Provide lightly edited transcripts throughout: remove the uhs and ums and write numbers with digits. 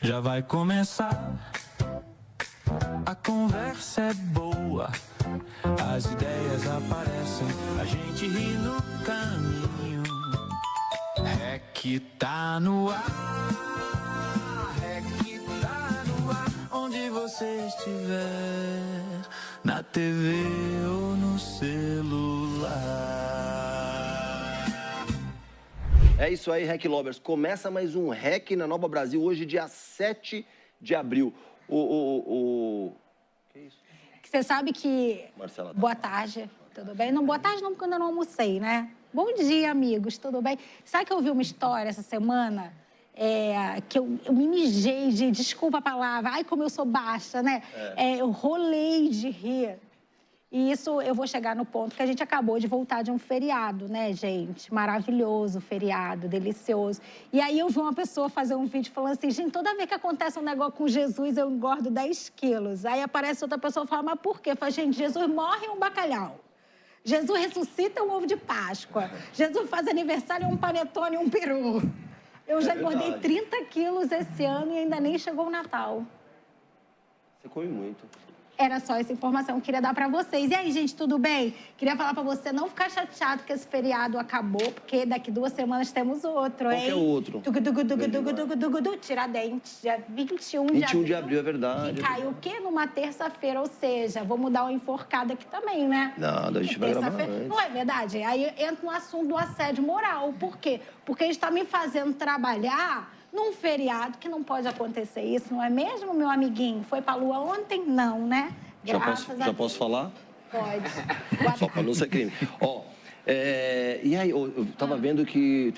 Já vai começar, a conversa é boa, as ideias aparecem, a gente ri no caminho. É que tá no ar, é que tá no ar, onde você estiver, na TV ou no celular. É isso aí, Rec Lovers. Começa mais um Rec na Nova Brasil, hoje, dia 7 de abril. Que isso? Você sabe que... Marcela. Boa tarde, tudo bem? Não, boa tarde não, porque eu ainda não almocei, né? Bom dia, amigos, tudo bem? Sabe que eu ouvi uma história essa semana? Que eu me mijei de... Desculpa a palavra. Ai, como eu sou baixa, né? Eu rolei de rir. E isso eu vou chegar no ponto que a gente acabou de voltar de um feriado, né, gente? Maravilhoso feriado, delicioso. E aí eu vi uma pessoa fazer um vídeo falando assim, gente, toda vez que acontece um negócio com Jesus, eu engordo 10 quilos. Aí aparece outra pessoa e fala, mas por quê? Fala, gente, Jesus morre um bacalhau. Jesus ressuscita um ovo de Páscoa. Jesus faz aniversário um panetone e um peru. Eu já engordei 30 quilos esse ano e ainda nem chegou o Natal. Você come muito. Era só essa informação que eu queria dar pra vocês. E aí, gente, tudo bem? Queria falar pra você não ficar chateado que esse feriado acabou, porque daqui 2 semanas temos outro, hein? Qual que é o outro? Tiradentes, dia 21 de abril, é verdade. Que caiu o quê? Numa terça-feira, ou seja, vou mudar uma enforcada aqui também, né? Nada, a gente vai gravar antes. Não é verdade? Aí entra no assunto do assédio moral. Por quê? Porque eles estão me fazendo trabalhar num feriado que não pode acontecer isso, não é mesmo, meu amiguinho? Foi pra lua ontem? Não, né? Já posso falar? Pode. Só para não ser crime. E aí, eu tava vendo que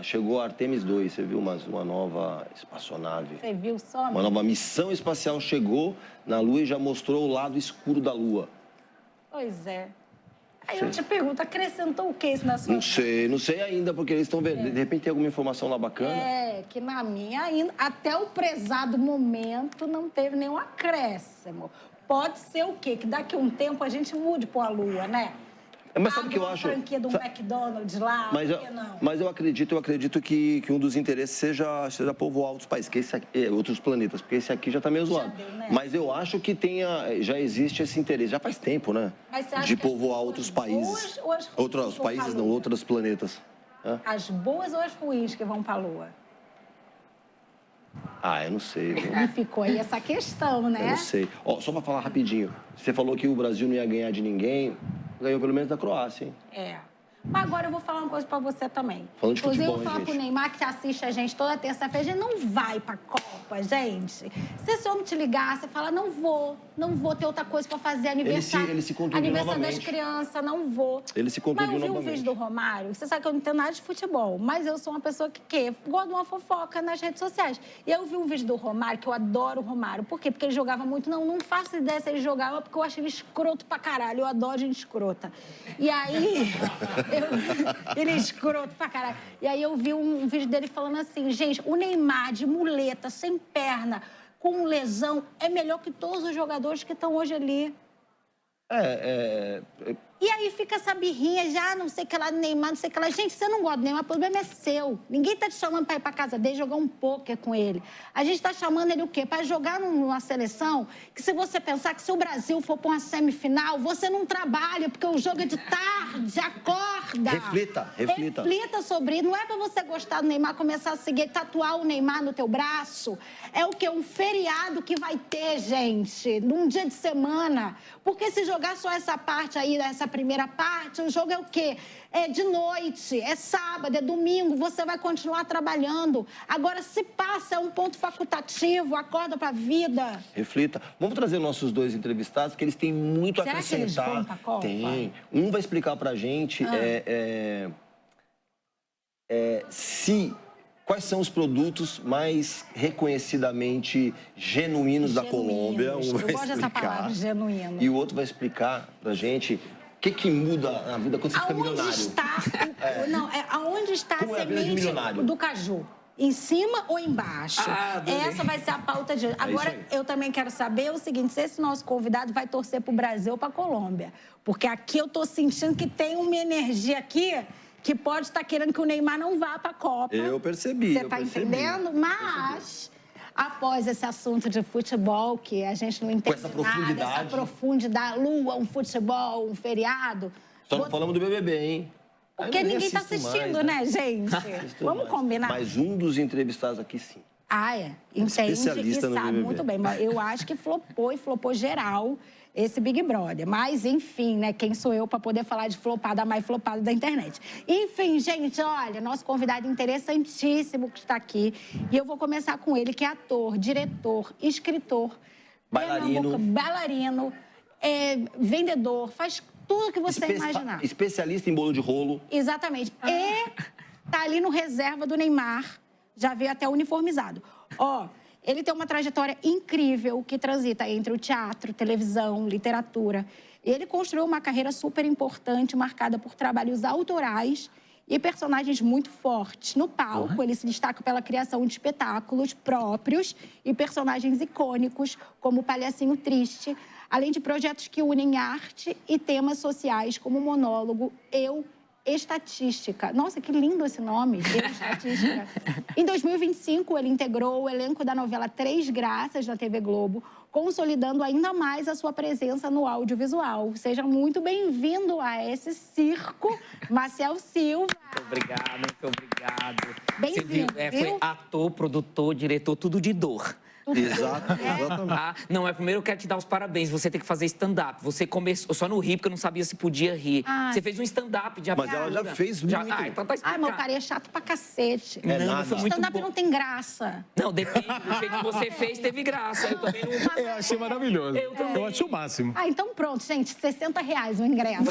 chegou a Artemis 2, você viu uma nova espaçonave? Você viu só? Uma nova missão espacial chegou na Lua e já mostrou o lado escuro da Lua. Pois é. Aí eu te pergunto, acrescentou o que isso na sua vida? Não sei ainda, porque eles estão vendo. De repente tem alguma informação lá bacana? Que na minha ainda, até o prezado momento, não teve nenhum acréscimo. Pode ser o quê? Que daqui a um tempo a gente mude para a Lua, né? Mas sabe o que eu acho? A franquia do McDonald's lá, por que não? Mas eu acredito que um dos interesses seja povoar outros países, outros planetas, porque esse aqui já está meio zoado. Deu, né? Mas eu acho que já existe esse interesse, já faz tempo, né? Mas você acha de que povoar outros países. Ou as ruins Outros vão países pra não, Lua? outros planetas. As boas ou as ruins que vão para a Lua? Eu não sei. Viu? E ficou aí essa questão, né? Eu não sei. Só para falar rapidinho, você falou que o Brasil não ia ganhar de ninguém, ganhou pelo menos da Croácia, hein? Mas agora eu vou falar uma coisa pra você também. Falando de Inclusive, futebol, eu vou falar gente. pro Neymar, que assiste a gente toda terça-feira. A gente não vai pra Copa, gente. Se esse homem te ligar, você fala, não vou ter outra coisa pra fazer, aniversário. Ele se contundiu aniversário novamente. das crianças, não vou. Ele se contundiu Mas eu vi um novamente. vídeo do Romário, você sabe que eu não entendo nada de futebol, mas eu sou uma pessoa que gosta de uma fofoca nas redes sociais. E eu vi um vídeo do Romário, que eu adoro o Romário. Por quê? Porque ele jogava muito, não faço ideia se ele jogava, porque eu acho ele escroto pra caralho. Eu adoro gente escrota. E aí, ele é escroto pra caralho. E aí eu vi um vídeo dele falando assim, gente, o Neymar de muleta, sem perna, com lesão, é melhor que todos os jogadores que estão hoje ali. E aí fica essa birrinha, já não sei o que lá do Neymar, não sei o que lá. Gente, você não gosta do Neymar, o problema é seu. Ninguém tá te chamando pra ir pra casa dele jogar um pôquer com ele. A gente tá chamando ele o quê? Pra jogar numa seleção que, se você pensar que se o Brasil for pra uma semifinal, você não trabalha, porque o jogo é de tarde, acorda. Reflita. Reflita sobre isso. Não é pra você gostar do Neymar, começar a seguir, tatuar o Neymar no teu braço. É o quê? Um feriado que vai ter, gente, num dia de semana. Porque se jogar só essa parte aí, essa primeira parte, o jogo é o quê? É de noite, é sábado, é domingo, você vai continuar trabalhando. Agora, se passa, é um ponto facultativo, acorda pra vida. Reflita. Vamos trazer nossos 2 entrevistados, que eles têm muito a acrescentar. Será que eles vão pra Copa? Tem. Um vai explicar pra gente quais são os produtos mais reconhecidamente genuínos da Colômbia. Um vai Eu gosto dessa palavra, genuíno. E o outro vai explicar pra gente o que muda na vida quando você fica milionário. Aonde está Como a é a vida de semente milionário? do caju? Em cima ou embaixo? Essa vai ser a pauta de hoje. Agora, eu também quero saber o seguinte, se esse nosso convidado vai torcer pro Brasil ou pra Colômbia. Porque aqui eu tô sentindo que tem uma energia aqui que pode estar querendo que o Neymar não vá pra Copa. Eu percebi. Você tá entendendo? Mas após esse assunto de futebol, que a gente não entende essa nada, profundidade. essa profundidade, lua, um futebol, um feriado. Só não falamos do BBB, hein? Porque Eu nem ninguém está assisto assistindo, mais, né, gente? Assisto Vamos mais. combinar. Mas um dos entrevistados aqui, sim. Ah, é. Entende Especialista e no sabe BBB. muito bem. Mas eu acho que flopou e flopou geral esse Big Brother. Mas, enfim, né? Quem sou eu para poder falar de flopada, mais flopada da internet? Enfim, gente, olha, nosso convidado interessantíssimo que está aqui. E eu vou começar com ele, que é ator, diretor, escritor, Bailarino. bailarino, vendedor, faz tudo que você imaginar. Especialista em bolo de rolo. Exatamente. E tá ali no reserva do Neymar, já veio até uniformizado. Ó, ele tem uma trajetória incrível que transita entre o teatro, televisão, literatura. Ele construiu uma carreira super importante, marcada por trabalhos autorais e personagens muito fortes. No palco, ele se destaca pela criação de espetáculos próprios e personagens icônicos, como o Palhacinho Triste, além de projetos que unem arte e temas sociais, como o monólogo Eu Estatística. Nossa, que lindo esse nome, Eu Estatística. Em 2025, ele integrou o elenco da novela Três Graças na TV Globo, consolidando ainda mais a sua presença no audiovisual. Seja muito bem-vindo a esse circo, Maciel Silva. Muito obrigado. Bem-vindo, Foi viu? ator, produtor, diretor, tudo de dor. Exato, exatamente. Ah, não, primeiro eu quero te dar os parabéns. Você tem que fazer stand-up. Você começou, eu só não ri porque eu não sabia se podia rir. Ai. Você fez um stand-up de Mas ela já fez muito. Então tá Ai, explicado. meu cara é chato pra cacete. É não, nada. foi muito Stand-up bom. não tem graça. Não, depende do jeito que você fez, teve graça. Eu também não... Eu achei maravilhoso. Eu acho o máximo. Ah, então pronto, gente, R$60 o ingresso.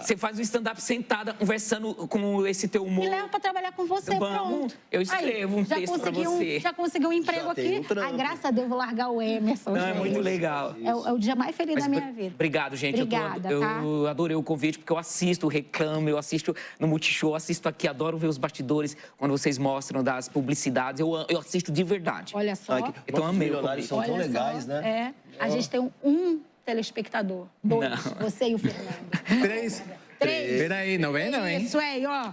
Você faz um stand-up sentada, conversando com esse teu humor. Me leva pra trabalhar com você, Vamos, pronto. eu escrevo um texto pra você. Já consegui um emprego Já tem aqui. um trampo. Ai, graças a Deus, vou largar o Emerson, Não, é gente. muito legal. É o dia mais feliz Mas da minha vida. Obrigado, gente. Obrigada, eu adorei o convite, porque eu assisto, reclamo, eu assisto no Multishow, assisto aqui, adoro ver os bastidores, quando vocês mostram das publicidades. Eu assisto de verdade. Olha só. Ai, Então, nossos amei o milionários convite. são tão olha legais, só. né? É. A gente tem um telespectador. Dois. Não. Você e o Fernando. 3. Três. Peraí, não vem não, hein? Isso aí, ó.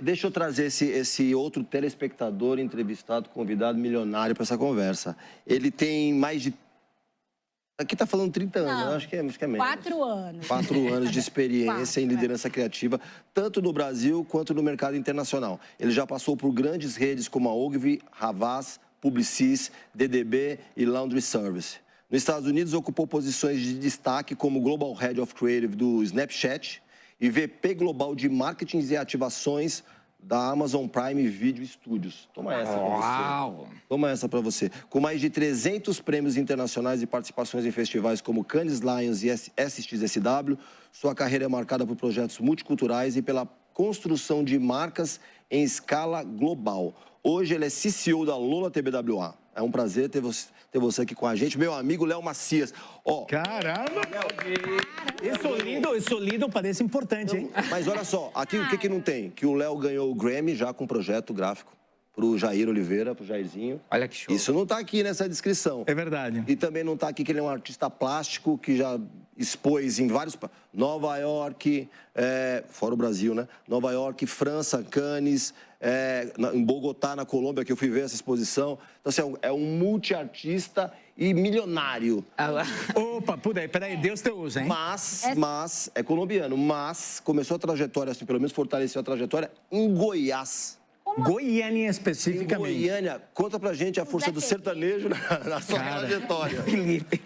Deixa eu trazer esse outro telespectador, entrevistado, convidado milionário para essa conversa. Ele tem mais de... Aqui tá falando 30 anos, Não. eu acho que é menos. 4 anos. 4 anos de experiência em Quatro, liderança criativa, tanto no Brasil quanto no mercado internacional. Ele já passou por grandes redes como a Ogilvy, Havas, Publicis, DDB e Laundry Service. Nos Estados Unidos, ocupou posições de destaque como Global Head of Creative do Snapchat e VP Global de Marketing e Ativações da Amazon Prime Video Studios. Toma essa pra você. Uau! Toma essa para você. Com mais de 300 prêmios internacionais e participações em festivais como Cannes Lions e SXSW, sua carreira é marcada por projetos multiculturais e pela construção de marcas em escala global. Hoje ele é CCO da Lola TBWA. É um prazer ter você aqui com a gente. Meu amigo Léo Macias. Ó, Caramba! Isso lindo parece importante, hein? mas olha só, aqui o que não tem? Que o Léo ganhou o Grammy já com projeto gráfico pro Jair Oliveira, pro Jairzinho. Olha que show. Isso não tá aqui nessa descrição. É verdade. E também não está aqui que ele é um artista plástico que já expôs em vários... Nova York, fora o Brasil, né? Nova York, França, Cannes, em Bogotá, na Colômbia, que eu fui ver essa exposição. Então, assim, é um multiartista e milionário. Opa, peraí, Deus te usa, hein? Mas, é colombiano, mas começou a trajetória, assim, pelo menos fortaleceu a trajetória em Goiás. Goiânia Em especificamente. Goiânia, conta pra gente a força do sertanejo na sua trajetória. Felipe.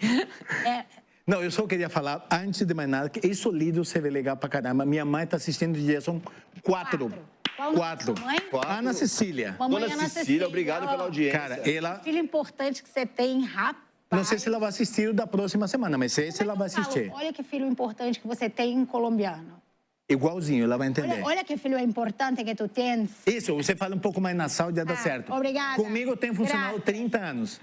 Não, eu só queria falar, antes de mais nada, que isso lindo se vê legal pra caramba. Minha mãe tá assistindo de dia, são 4. Qual o nome da sua mãe? Ana Cecília. Mamãe Dona Ana Cecília, obrigado ó. pela audiência. Cara, ela... Filho importante que você tem, rapaz. Não sei se ela vai assistir o da próxima semana, mas esse ela vai Fala, assistir. olha que filho importante que você tem em colombiano. Igualzinho, ela vai entender. Olha que filho importante que tu tens. Isso, você fala um pouco mais nasal e já dá certo. Obrigada. Comigo tem funcionado Grata. 30 anos.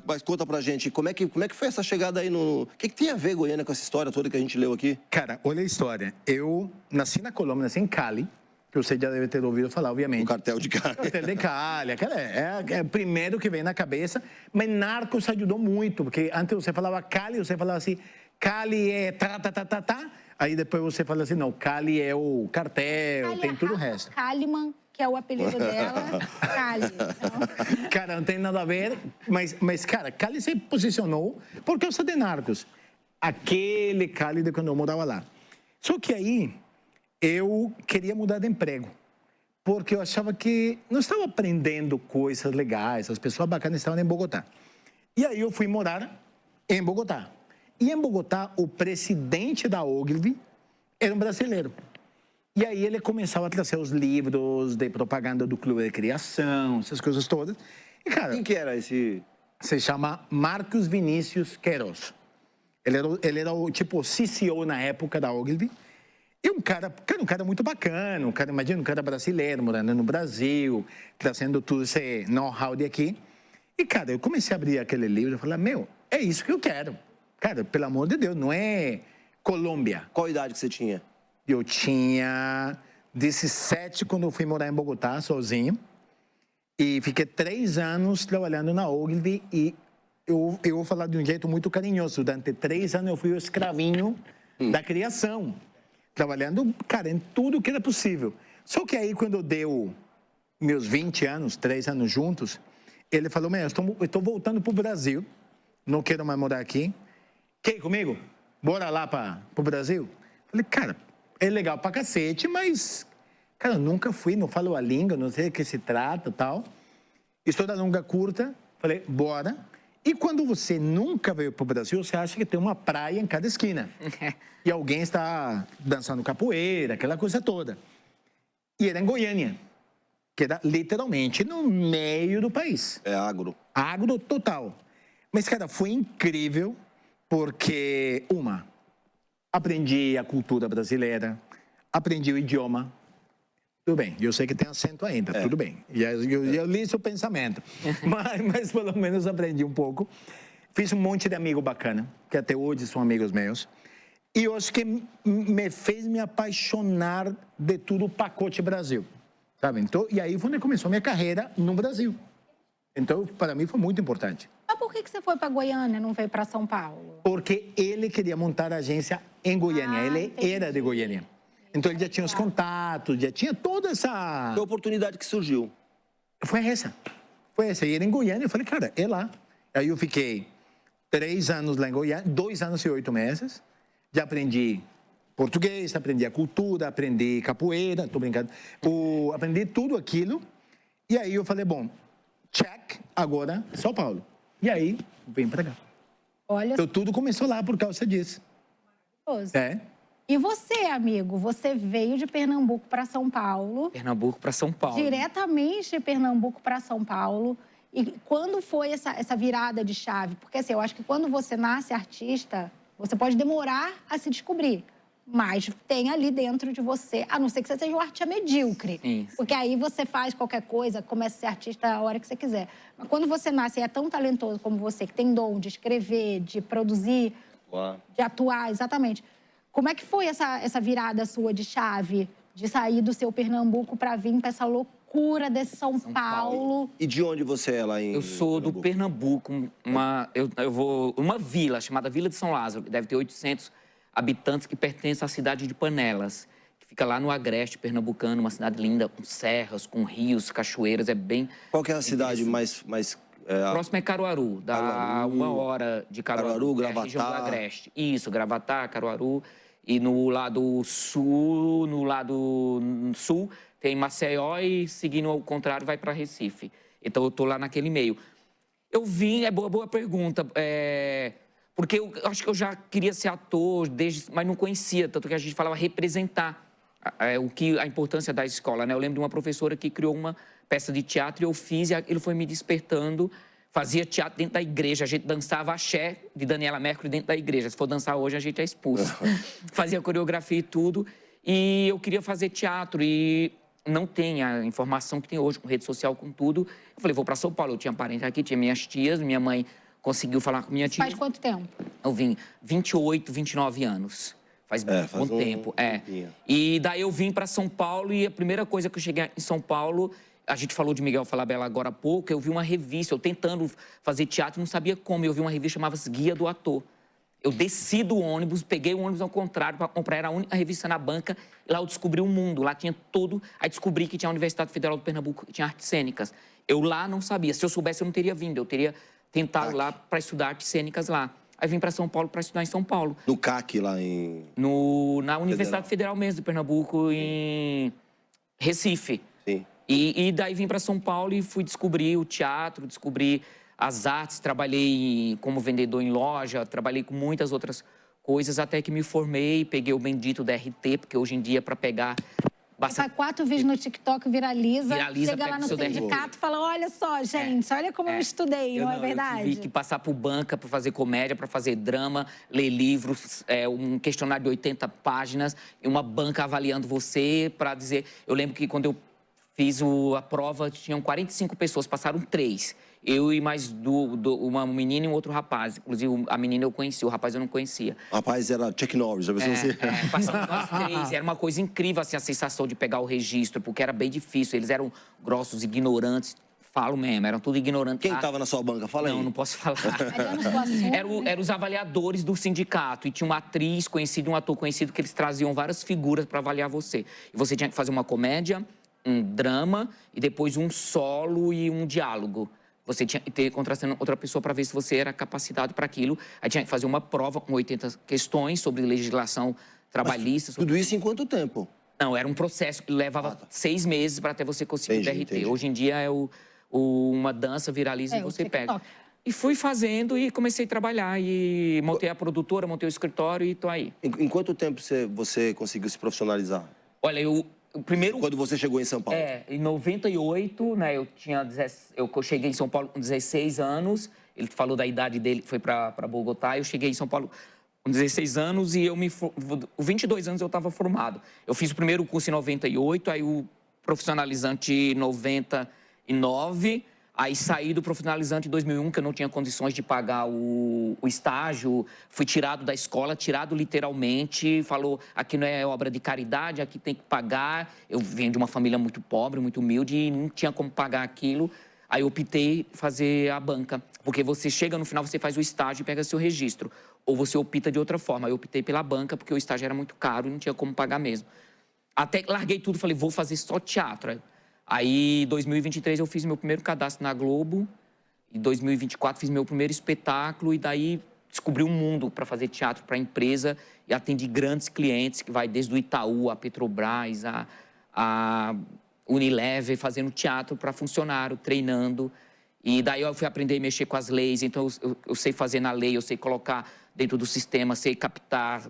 Mas conta pra gente, como é que foi essa chegada aí no... O que tem a ver Goiânia com essa história toda que a gente leu aqui? Cara, olha a história. Eu nasci na Colômbia, nasci em Cali, que você já deve ter ouvido falar, O obviamente. cartel de Cali. Cartel de Cali, aquela é o primeiro que vem na cabeça, mas Narcos ajudou muito, porque antes você falava Cali, você falava assim, Cali é tá. Aí depois você fala assim, não, Cali é o cartel, tem tudo o resto. Kalimann que é o apelido dela, Cali. Então... Cara, não tem nada a ver, mas cara, Cali se posicionou por causa de Narcos. Aquele Cali de quando eu morava lá. Só que aí, eu queria mudar de emprego. Porque eu achava que não estava aprendendo coisas legais, as pessoas bacanas estavam em Bogotá. E aí eu fui morar em Bogotá. E em Bogotá, o presidente da Ogilvy era um brasileiro. E aí ele começava a trazer os livros de propaganda do Clube de Criação, essas coisas todas. E, cara... Quem que era esse? Se chama Marcos Vinícius Queiroz. Ele era o tipo CCO na época da Ogilvy. E um cara muito bacana, imagina um cara brasileiro, morando no Brasil, trazendo tudo esse know-how de aqui. E, cara, eu comecei a abrir aquele livro e falei, meu, é isso que eu quero. Cara, pelo amor de Deus, não é Colômbia. Qual idade que você tinha? Eu tinha 17 quando eu fui morar em Bogotá, sozinho. E fiquei 3 anos trabalhando na Ogilvy e eu vou falar de um jeito muito carinhoso. Durante 3 anos eu fui o escravinho da criação. Trabalhando, cara, em tudo que era possível. Só que aí, quando deu meus 20 anos, 3 anos juntos, ele falou, eu estou voltando para o Brasil, não quero mais morar aqui. Quer ir comigo? Bora lá para o Brasil? Falei, cara, é legal pra cacete, mas, cara, eu nunca fui, não falo a língua, não sei do que se trata e tal. História longa, curta, falei, bora. E quando você nunca veio para o Brasil, você acha que tem uma praia em cada esquina. E alguém está dançando capoeira, aquela coisa toda. E era em Goiânia, que era literalmente no meio do país. É agro. Agro total. Mas, cara, foi incrível, porque, aprendi a cultura brasileira, aprendi o idioma. Tudo bem, eu sei que tem acento ainda, tudo bem. Eu li seu pensamento, mas pelo menos aprendi um pouco. Fiz um monte de amigo bacana, que até hoje são amigos meus. E eu acho que me fez me apaixonar de tudo o pacote Brasil, sabe? Então, e aí foi onde começou a minha carreira no Brasil. Então, para mim foi muito importante. Mas por que você foi para Goiânia e não veio para São Paulo? Porque ele queria montar a agência em Goiânia, ele era de Goiânia. Então, ele já tinha os contatos, já tinha toda essa... Que oportunidade que surgiu? Foi essa. E era em Goiânia, eu falei, cara, é lá. Aí eu fiquei 3 anos lá em Goiânia, 2 anos e 8 meses. Já aprendi português, aprendi a cultura, aprendi capoeira, tô brincando. Aprendi tudo aquilo. E aí eu falei, bom, check, agora São Paulo. E aí, vem pra cá. Olha... Então, tudo começou lá por causa disso. Maravilhoso. É. E você, amigo, você veio de Pernambuco para São Paulo. Pernambuco para São Paulo. Diretamente de Pernambuco para São Paulo. E quando foi essa virada de chave? Porque assim, eu acho que quando você nasce artista, você pode demorar a se descobrir. Mas tem ali dentro de você, a não ser que você seja um artista medíocre. Isso. Porque aí você faz qualquer coisa, começa a ser artista a hora que você quiser. Mas quando você nasce e é tão talentoso como você, que tem dom de escrever, de produzir, de atuar, exatamente... Como é que foi essa virada sua de chave, de sair do seu Pernambuco para vir para essa loucura desse São Paulo? E de onde você é lá em Eu sou do Pernambuco, uma vila chamada Vila de São Lázaro, que deve ter 800 habitantes, que pertence à cidade de Panelas, que fica lá no agreste pernambucano, uma cidade linda, com serras, com rios, cachoeiras, é bem... Qual que é a cidade mais Próximo é Caruaru, dá 1 hora de Caruaru. Caruaru, Gravatá. É a região do agreste. Isso, Gravatá, Caruaru. E no lado sul, tem Maceió e, seguindo ao contrário, vai para Recife. Então, eu tô lá naquele meio. Eu vim, boa pergunta, porque eu acho que eu já queria ser ator, mas não conhecia, tanto que a gente falava representar a importância da escola, né? Eu lembro de uma professora que criou uma peça de teatro e eu fiz, e aquilo foi me despertando. Fazia teatro dentro da igreja, a gente dançava axé de Daniela Mercury dentro da igreja. Se for dançar hoje, a gente é expulso. Fazia coreografia e tudo. E eu queria fazer teatro e não tem a informação que tem hoje, com rede social, com tudo. Eu falei, vou para São Paulo. Eu tinha parente aqui, tinha minhas tias, minha mãe conseguiu falar com minha tia. Faz quanto tempo? Eu vim 28, 29 anos. Faz bom tempo. E daí eu vim para São Paulo e a primeira coisa que eu cheguei em São Paulo... A gente falou de Miguel Falabella agora há pouco, eu vi uma revista, eu tentando fazer teatro, não sabia como, eu vi uma revista chamada Guia do Ator. Eu desci do ônibus, peguei o ônibus ao contrário para comprar, era a única revista na banca. E lá eu descobri o mundo, lá tinha tudo. Aí descobri que tinha a Universidade Federal do Pernambuco, que tinha artes cênicas. Eu lá não sabia. Se eu soubesse, eu não teria vindo. Eu teria tentado lá para estudar artes cênicas lá. Aí vim para São Paulo para estudar em São Paulo. No CAC, lá em... Na Universidade Federal mesmo, de Pernambuco, em Recife. Sim. E daí vim para São Paulo e fui descobrir o teatro, descobrir as artes. Trabalhei como vendedor em loja, trabalhei com muitas outras coisas, até que me formei, peguei o bendito DRT, porque hoje em dia, para pegar... Basta 4 vídeos no TikTok, viraliza chega lá pega no o seu sindicato e fala, olha só, gente, olha como eu estudei, não é verdade? Eu tive que passar por banca para fazer comédia, para fazer drama, ler livros, um questionário de 80 páginas, e uma banca avaliando você para dizer... Eu lembro que quando eu fiz a prova, tinham 45 pessoas, passaram 3. Eu e mais uma menina e um outro rapaz. Inclusive, a menina eu conhecia, o rapaz eu não conhecia. O rapaz era Chuck Norris, já pensou assim? Passamos nós 3. Era uma coisa incrível, assim, a sensação de pegar o registro, porque era bem difícil. Eles eram grossos, ignorantes. Falo mesmo, eram tudo ignorantes. Quem estava na sua banca? Fala aí. Não Mas posso falar. eu não sou assunto, Eram os avaliadores do sindicato. E tinha uma atriz conhecida e um ator conhecido que eles traziam várias figuras para avaliar você. E você tinha que fazer uma comédia, um drama, e depois um solo e um diálogo. Você tinha que ter contrastando outra pessoa para ver se você era capacitado para aquilo. Aí tinha que fazer uma prova com 80 questões sobre legislação trabalhista. Tudo isso em quanto tempo? Não, era um processo que levava 6 meses para até você conseguir o DRT. Entendi. Hoje em dia é uma dança, viraliza e você pega. E fui fazendo e comecei a trabalhar. E montei a produtora, montei o escritório e tô aí. Em quanto tempo você conseguiu se profissionalizar? Olha, o primeiro... Quando você chegou em São Paulo? Em 98, né, eu cheguei em São Paulo com 16 anos. Ele falou da idade dele, que foi para Bogotá. Eu cheguei em São Paulo com 16 anos e com 22 anos eu estava formado. Eu fiz o primeiro curso em 98, aí o profissionalizante em 99... Aí saí do profissionalizante em 2001, que eu não tinha condições de pagar o estágio. Fui tirado da escola, tirado literalmente. Falou, aqui não é obra de caridade, aqui tem que pagar. Eu venho de uma família muito pobre, muito humilde, e não tinha como pagar aquilo. Aí eu optei fazer a banca. Porque você chega no final, você faz o estágio e pega seu registro. Ou você opta de outra forma. Eu optei pela banca, porque o estágio era muito caro e não tinha como pagar mesmo. Até que larguei tudo, falei, vou fazer só teatro. Aí, em 2023, eu fiz meu primeiro cadastro na Globo. Em 2024, fiz meu primeiro espetáculo. E daí, descobri um mundo para fazer teatro para a empresa. E atendi grandes clientes, que vai desde o Itaú, a Petrobras, a Unilever, fazendo teatro para funcionário, treinando. E daí, eu fui aprender a mexer com as leis. Então, eu sei fazer na lei, eu sei colocar dentro do sistema, sei captar...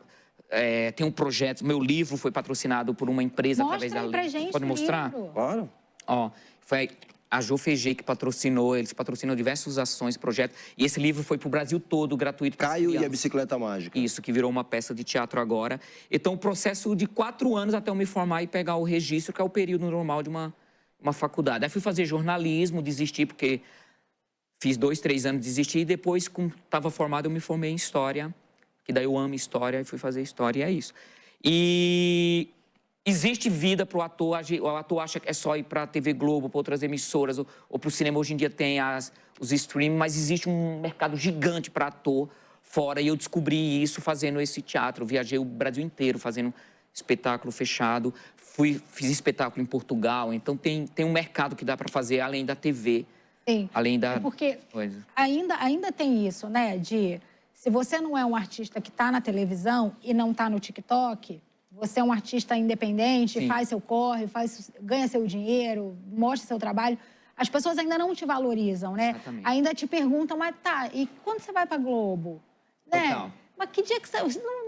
tem um projeto, meu livro foi patrocinado por uma empresa através da lei. Mostra aí pra gente. Pode mostrar? Claro. Ó, foi a JoFG que patrocinou, eles patrocinam diversas ações, projetos. E esse livro foi pro Brasil todo, gratuito. Caio e a Bicicleta Mágica. Isso, que virou uma peça de teatro agora. Então, o processo de 4 anos até eu me formar e pegar o registro, que é o período normal de uma faculdade. Aí fui fazer jornalismo, desisti, porque fiz 2, 3 anos, desisti. E depois, quando estava formado, eu me formei em História, que daí eu amo História e fui fazer História, e é isso. E... existe vida para o ator acha que é só ir para a TV Globo, para outras emissoras, ou para o cinema. Hoje em dia tem os streams, mas existe um mercado gigante para ator fora. E eu descobri isso fazendo esse teatro. Viajei o Brasil inteiro fazendo espetáculo fechado. Fiz espetáculo em Portugal. Então tem um mercado que dá para fazer além da TV. Sim, além da... porque ainda tem isso, né? Se você não é um artista que está na televisão e não está no TikTok... Você é um artista independente, Sim. faz seu corre, ganha seu dinheiro, mostra seu trabalho. As pessoas ainda não te valorizam, né? Exatamente. Ainda te perguntam, mas tá, e quando você vai pra Globo? Né? Total. Mas que dia que você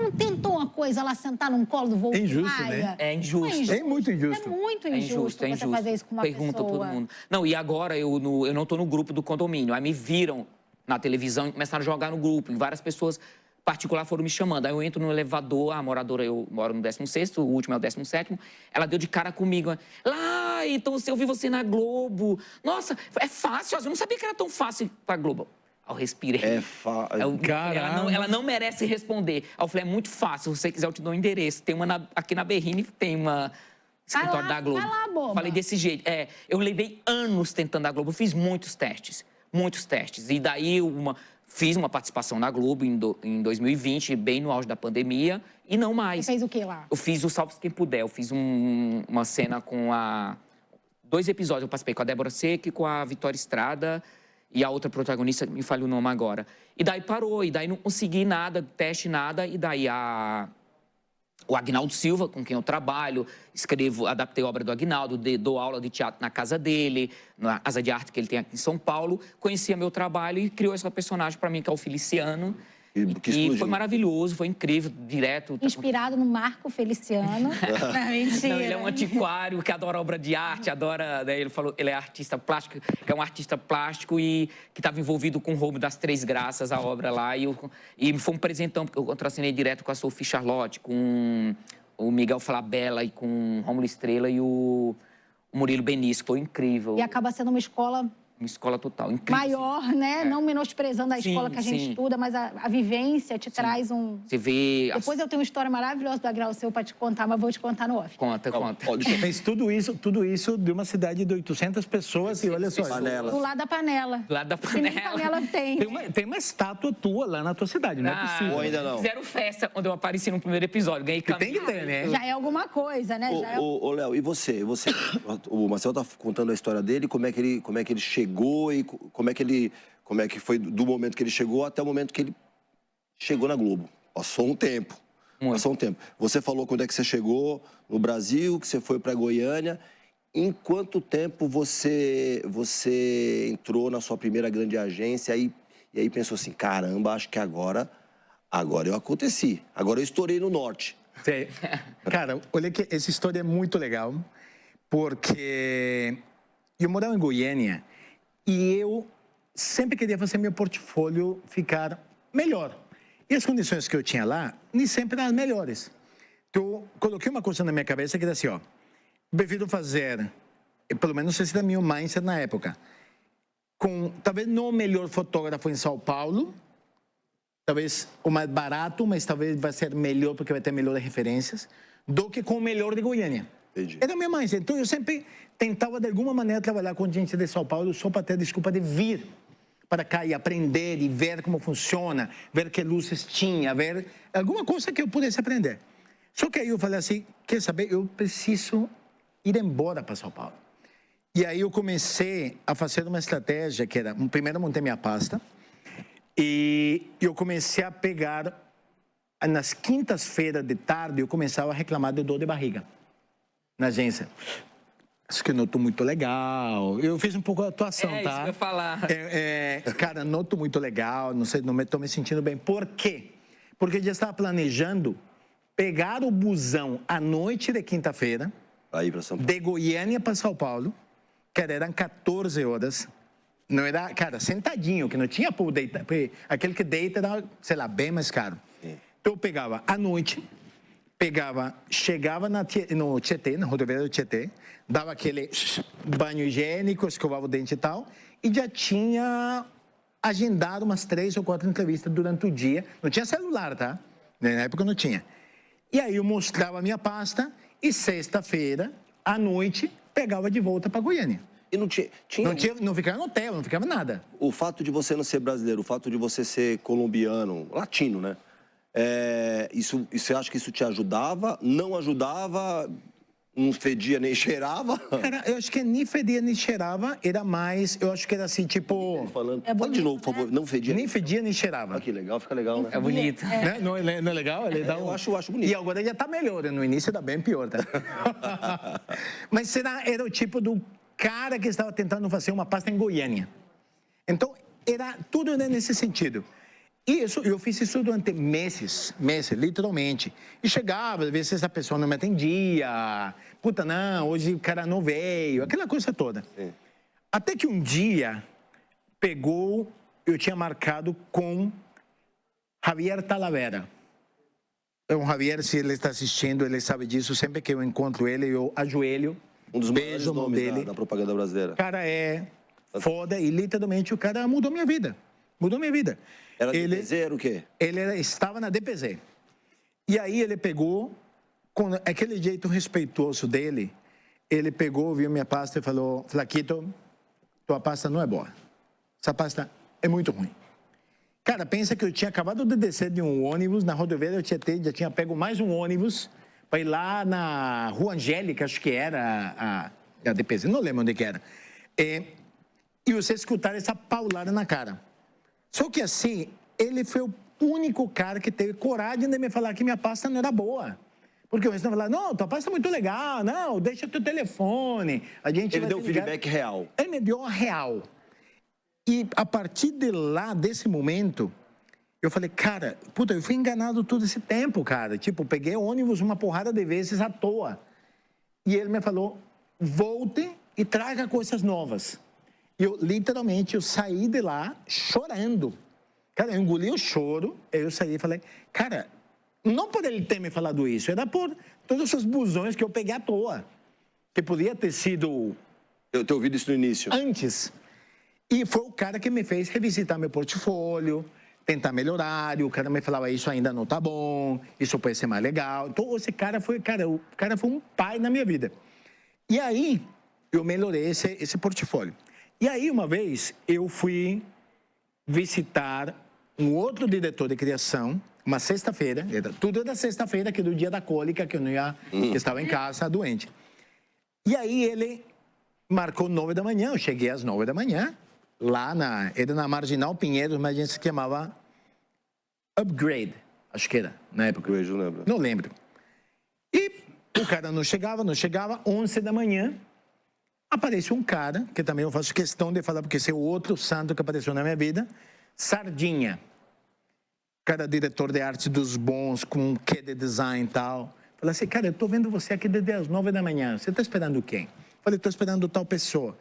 não tentou uma coisa lá, sentar num colo do Wolf É injusto, Maia? né? É injusto. É muito injusto. É muito injusto você fazer isso com uma Pergunta pessoa. todo mundo. Não, e agora eu não estou no grupo do condomínio. Aí me viram na televisão e começaram a jogar no grupo. E várias pessoas particular foram me chamando. Aí eu entro no elevador, a moradora, eu moro no 16º, o último é o 17º, ela deu de cara comigo. Lá, então eu vi você na Globo. Nossa, é fácil, eu não sabia que era tão fácil pra Globo. Aí eu respirei. Ela não merece responder. Aí eu falei, é muito fácil, se você quiser eu te dou um endereço. Tem uma aqui na Berrini, tem uma escritório da Globo. Vai lá, boba. Falei desse jeito. Eu levei anos tentando a Globo, eu fiz muitos testes. E daí Fiz uma participação na Globo em 2020, bem no auge da pandemia, e não mais. Você fez o que lá? Eu fiz o Salve Quem Puder. Eu fiz uma cena com 2 episódios. Eu participei com a Débora Seco e com a Vitória Estrada. E a outra protagonista, me falha o nome agora. E daí parou, e daí não consegui nada, teste nada. E daí o Agnaldo Silva, com quem eu trabalho, adaptei a obra do Agnaldo, dou aula de teatro na casa dele, na Asa de Arte que ele tem aqui em São Paulo. Conhecia meu trabalho e criou essa personagem para mim, que é o Feliciano. E foi maravilhoso, foi incrível, direto. Inspirado no Marco Feliciano. Não, mentira. Não, ele é um antiquário que adora obra de arte, adora... Né, ele falou, ele é artista plástico, é um artista plástico e que estava envolvido com o roubo das 3 graças, a obra lá. E foi um presentão, porque eu contracenei direto com a Sophie Charlotte, com o Miguel Falabella e com o Rômulo Estrela e o Murilo Benício. Foi incrível. E acaba sendo uma escola... Uma escola total, incrível. Maior, né? Não menosprezando a escola que a gente estuda, mas a vivência te traz um... Você vê... Depois eu tenho uma história maravilhosa do Agnaldo Silva para te contar, mas vou te contar no off. Conta. Mas tudo isso de uma cidade de 800 pessoas e olha só... Panela. Do lado da panela. Do lado da Que nem panela. panela tem. Tem uma estátua tua lá na tua cidade, não é possível. Ou ainda não? Fizeram festa quando eu apareci no primeiro episódio, ganhei Tem que ter, né? Já é alguma coisa, né? Já é... Ô, Léo, e você? O Marcelo tá contando a história dele, como é que ele chegou e como é que foi do momento que ele chegou até o momento que ele chegou na Globo. Passou um tempo. Você falou quando é que você chegou no Brasil, que você foi para Goiânia. Em quanto tempo você entrou na sua primeira grande agência e aí pensou assim, caramba, acho que agora eu aconteci. Agora eu estourei no norte. Sim. Cara, olha que essa história é muito legal, porque eu morava em Goiânia e eu sempre queria fazer meu portfólio ficar melhor. E as condições que eu tinha lá, nem sempre eram as melhores. Então, coloquei uma coisa na minha cabeça que era assim, ó, prefiro fazer, pelo menos esse era meu mindset na época, com talvez não o melhor fotógrafo em São Paulo, talvez o mais barato, mas talvez vai ser melhor porque vai ter melhores referências, do que com o melhor de Goiânia. Entendi. Era a minha mindset. Então, eu sempre tentava, de alguma maneira, trabalhar com gente de São Paulo só para ter desculpa de vir para cá e aprender e ver como funciona, ver que luzes tinha, ver alguma coisa que eu pudesse aprender. Só que aí eu falei assim, quer saber, eu preciso ir embora para São Paulo. E aí eu comecei a fazer uma estratégia que era, primeiro montei minha pasta e eu comecei a pegar, nas quintas-feiras de tarde, eu começava a reclamar de dor de barriga na agência. Acho que eu noto muito legal. Eu fiz um pouco de atuação, tá? Isso que eu ia falar. Cara, noto muito legal, não sei, não estou me sentindo bem. Por quê? Porque eu já estava planejando pegar o busão à noite de quinta-feira, de Goiânia para São Paulo, que eram 14 horas. Não era, cara, sentadinho, que não tinha por deitar. Aquele que deita era, sei lá, bem mais caro. Então eu pegava à noite, chegava no Tietê, na rodoviária do Tietê, dava aquele banho higiênico, escovava o dente e tal, e já tinha agendado umas 3 ou 4 entrevistas durante o dia. Não tinha celular, tá? Na época não tinha. E aí eu mostrava a minha pasta e sexta-feira, à noite, pegava de volta para Goiânia. E Não ficava no hotel, não ficava nada. O fato de você não ser brasileiro, o fato de você ser colombiano, latino, né? Você acha que isso te ajudava? Não ajudava? Não fedia nem cheirava? Cara, eu acho que nem fedia nem cheirava, era mais, eu acho que era assim, tipo... Fala de novo, por favor. Não fedia? Nem fedia nem cheirava. Ah, que legal, fica legal, né? É bonito. Né? Não é legal? Eu acho bonito. E agora já tá melhor, no início era bem pior, tá? Mas era o tipo do cara que estava tentando fazer uma pasta em Goiânia. Então, tudo era nesse sentido. E eu fiz isso durante meses, literalmente. E chegava, às vezes essa pessoa não me atendia. Puta, não, hoje o cara não veio. Aquela coisa toda. Sim. Até que um dia, eu tinha marcado com Javier Talavera. O Javier, se ele está assistindo, ele sabe disso. Sempre que eu encontro ele, eu ajoelho. Um dos maiores nomes dele. Da propaganda brasileira. O cara é foda e literalmente o cara mudou minha vida. Mudou minha vida. Era DPZ, era o quê? Ele estava na DPZ. E aí ele pegou, com aquele jeito respeitoso dele, ele pegou, viu minha pasta e falou, Flaquito, tua pasta não é boa. Essa pasta é muito ruim. Cara, pensa que eu tinha acabado de descer de um ônibus na rodoviária Tietê, já tinha pego mais um ônibus para ir lá na Rua Angélica, acho que era a DPZ, não lembro onde que era. E você escutar essa paulada na cara. Só que assim, ele foi o único cara que teve coragem de me falar que minha pasta não era boa. Porque o resto falava, não, tua pasta é muito legal, não, deixa teu telefone. Ele deu feedback real. Ele me deu a real. E a partir de lá, desse momento, eu falei, cara, puta, eu fui enganado todo esse tempo, cara. Tipo, peguei ônibus uma porrada de vezes à toa. E ele me falou, volte e traga coisas novas. E eu, literalmente, eu saí de lá chorando. Cara, eu engoli o choro, eu saí e falei, cara, não por ele ter me falado isso, era por todos os busões que eu peguei à toa. Que podia ter sido... Eu ter ouvido isso no início. Antes. E foi o cara que me fez revisitar meu portfólio, tentar melhorar, e o cara me falava, isso ainda não tá bom, isso pode ser mais legal. Então, esse cara foi, o cara foi um pai na minha vida. E aí, eu melhorei esse portfólio. E aí, uma vez, eu fui visitar um outro diretor de criação, uma sexta-feira, tudo era sexta-feira, que do dia da cólica, que eu não ia, que estava em casa, doente. E aí, ele marcou 9 da manhã, eu cheguei às 9 da manhã, lá era na Marginal Pinheiros, mas a gente se chamava Upgrade, acho que era, na época. Eu não lembro. Não lembro. E o cara não chegava, 11 da manhã, apareceu um cara, que também eu faço questão de falar, porque esse é o outro santo que apareceu na minha vida, Sardinha. Cara, diretor de arte dos bons, com um quê de design e tal. Falei assim, cara, eu tô vendo você aqui desde as 9 da manhã, você tá esperando quem? Falei, tô esperando tal pessoa.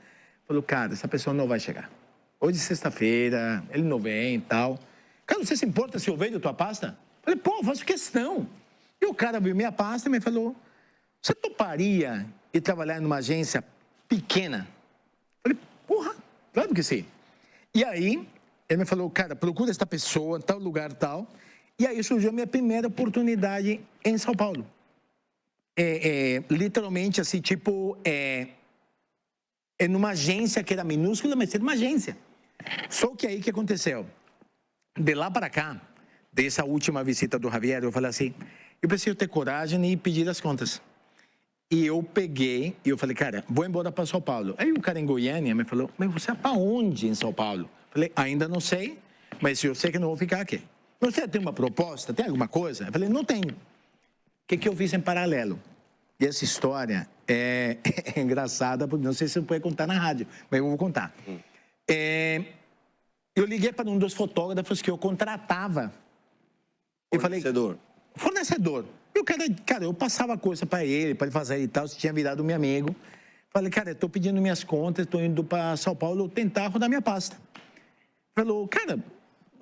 Falei, cara, essa pessoa não vai chegar. Hoje é sexta-feira, ele não vem e tal. Cara, você se importa se eu vejo tua pasta? Falei, pô, faço questão. E o cara viu minha pasta e me falou, você toparia ir trabalhar numa agência pequena? Falei, porra, claro que sim. E aí, ele me falou, cara, procura esta pessoa, tal lugar, tal. E aí surgiu a minha primeira oportunidade em São Paulo. Literalmente, assim, tipo, numa agência que era minúscula, mas era uma agência. Só que aí, o que aconteceu? De lá para cá, dessa última visita do Javier, eu falei assim, eu preciso ter coragem e pedir as contas. E eu peguei, e eu falei, cara, vou embora para São Paulo. Aí o cara em Goiânia me falou, mas você é para onde em São Paulo? Falei, ainda não sei, mas eu sei que não vou ficar aqui. Você tem uma proposta? Tem alguma coisa? Eu falei, não tenho. O que eu fiz em paralelo? E essa história é engraçada, porque não sei se eu posso contar na rádio, mas eu vou contar. Eu liguei para um dos fotógrafos que eu contratava. Fornecedor. Fornecedor. E o cara, eu passava coisa para ele fazer e tal, se tinha virado meu amigo. Falei, cara, eu estou pedindo minhas contas, estou indo para São Paulo tentar rodar minha pasta. Falou, cara,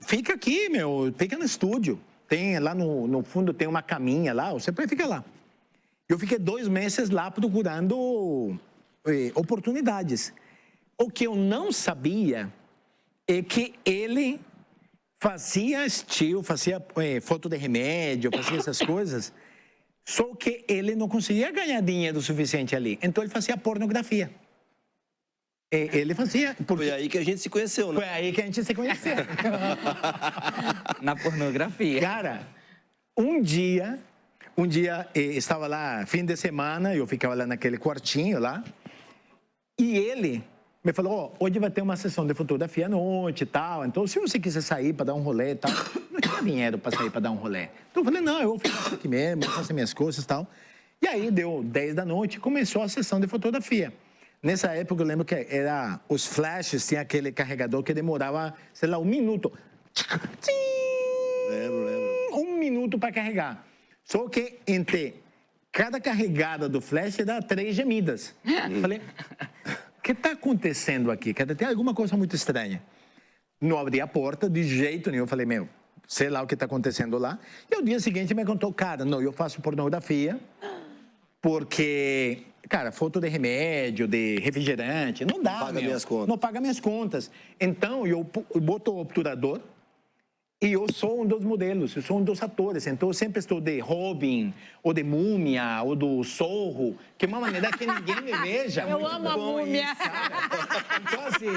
fica aqui, fica no estúdio. Tem lá no fundo, tem uma caminha lá, você pode ficar lá. Eu fiquei 2 meses lá procurando oportunidades. O que eu não sabia é que ele fazia estilo, fazia foto de remédio, fazia essas coisas, só que ele não conseguia ganhar dinheiro suficiente ali. Então ele fazia pornografia. Ele fazia. Foi aí que a gente se conheceu, né? Foi aí que a gente se conheceu. Na pornografia. Cara, um dia estava lá, fim de semana, eu ficava lá naquele quartinho lá, e ele me falou, hoje vai ter uma sessão de fotografia à noite e tal, então se você quiser sair para dar um rolê e tal, não tinha dinheiro para sair para dar um rolê. Então eu falei, não, eu vou ficar aqui mesmo, vou fazer minhas coisas e tal. E aí deu 10 da noite e começou a sessão de fotografia. Nessa época eu lembro que os flashes, tinha aquele carregador que demorava, sei lá, 1 minuto. Lembro. 1 minuto para carregar. Só que entre cada carregada do flash dá 3 gemidas. Falei, o que está acontecendo aqui? Tem alguma coisa muito estranha. Não abri a porta de jeito nenhum. Falei, sei lá o que está acontecendo lá. E o dia seguinte me contou, cara, não, eu faço pornografia porque, cara, foto de remédio, de refrigerante, não dá, Não paga minhas contas. Não paga minhas contas. Então, eu boto o obturador E eu sou um dos modelos, eu sou um dos atores. Então, eu sempre estou de Robin, ou de Múmia, ou do Zorro, que é uma maneira que ninguém me veja. Eu amo a Múmia. Então, assim,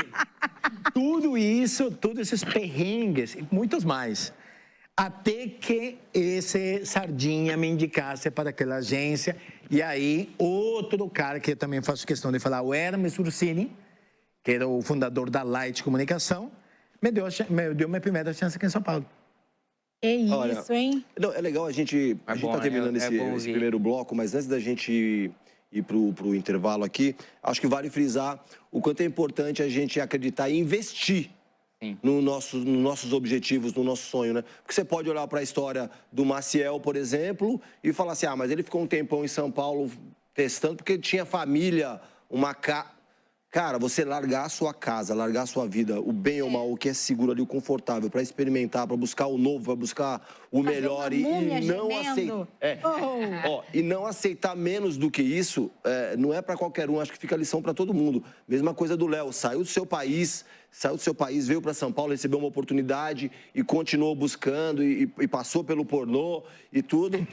tudo isso, todos esses perrengues, e muitos mais. Até que esse Sardinha me indicasse para aquela agência. E aí, outro cara que eu também faço questão de falar, o Hermes Ursini, que era o fundador da Light Comunicação, me deu minha primeira chance aqui em São Paulo. É isso, Olha, hein? Não, é legal, a gente tá terminando esse primeiro bloco, mas antes da gente ir pro intervalo aqui, acho que vale frisar o quanto é importante a gente acreditar e investir nos nossos objetivos, no nosso sonho, né? Porque você pode olhar para a história do Maciel, por exemplo, e falar assim, mas ele ficou um tempão em São Paulo testando porque ele tinha família, uma casa. Cara, você largar a sua casa, largar a sua vida, o bem ou mal, o que é seguro ali, o confortável, para experimentar, para buscar o novo, para buscar o melhor e não aceitar. E não aceitar menos do que isso, não é para qualquer um, acho que fica a lição para todo mundo. Mesma coisa do Léo, saiu do seu país, veio para São Paulo, recebeu uma oportunidade e continuou buscando e passou pelo pornô e tudo.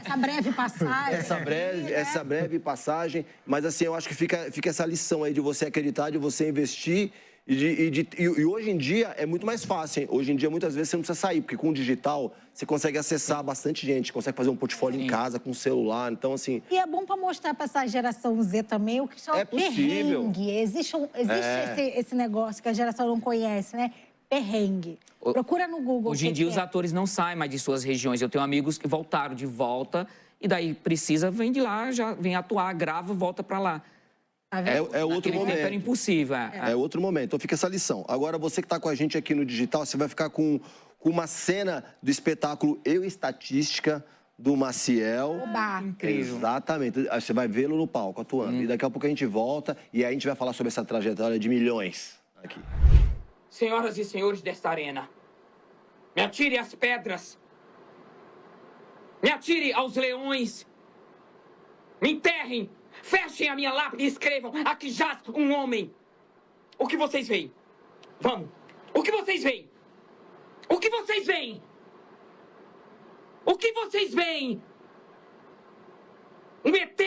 Essa breve passagem. Essa breve passagem, mas assim, eu acho que fica essa lição aí de você acreditar, de você investir e hoje em dia é muito mais fácil, hein? Hoje em dia muitas vezes você não precisa sair, porque com o digital você consegue acessar bastante gente, consegue fazer um portfólio em casa com o celular, então assim... E é bom para mostrar para essa geração Z também o que chama perrengue. Existe esse negócio que a geração não conhece, né? Perrengue. Procura no Google. Hoje em dia os atores não saem mais de suas regiões. Eu tenho amigos que voltaram de volta e daí precisa, vem de lá, já vem atuar, grava, volta para lá. É outro momento. Era impossível. É outro momento. Então fica essa lição. Agora, você que está com a gente aqui no digital, você vai ficar com uma cena do espetáculo Eu Estatística, do Maciel. Oba. Incrível. Exatamente. Você vai vê-lo no palco atuando. E daqui a pouco a gente volta e aí a gente vai falar sobre essa trajetória de milhões aqui. Senhoras e senhores desta arena, me atire às pedras, me atire aos leões, me enterrem, fechem a minha lápide e escrevam: aqui jaz um homem. O que vocês veem? Vamos. O que vocês veem? O que vocês veem? O que vocês veem? Um ET?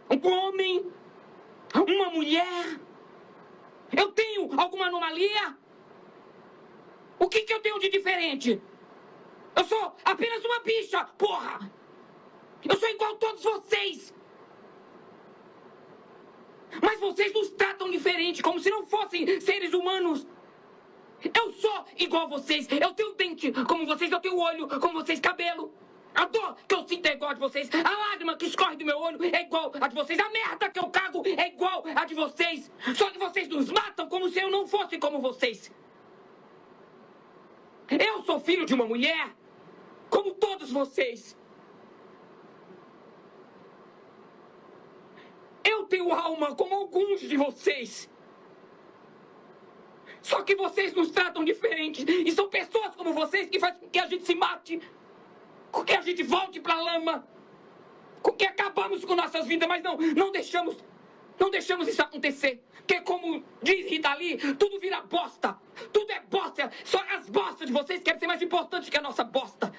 Um homem? Uma mulher? Eu tenho alguma anomalia? O que eu tenho de diferente? Eu sou apenas uma bicha, porra! Eu sou igual a todos vocês! Mas vocês nos tratam diferente, como se não fossem seres humanos. Eu sou igual a vocês. Eu tenho dente como vocês, eu tenho olho como vocês, cabelo. A dor que eu sinto é igual a de vocês. A lágrima que escorre do meu olho é igual a de vocês. A merda que eu cago é igual a de vocês. Só que vocês nos matam como se eu não fosse como vocês. Eu sou filho de uma mulher, como todos vocês. Eu tenho alma como alguns de vocês. Só que vocês nos tratam diferente. E são pessoas como vocês que fazem com que a gente se mate. Com que a gente volte pra lama. Com que acabamos com nossas vidas. Mas não deixamos isso acontecer. Porque como diz Rita Lee, tudo vira bosta. Tudo é bosta. Só as bostas de vocês querem ser mais importantes que a nossa bosta.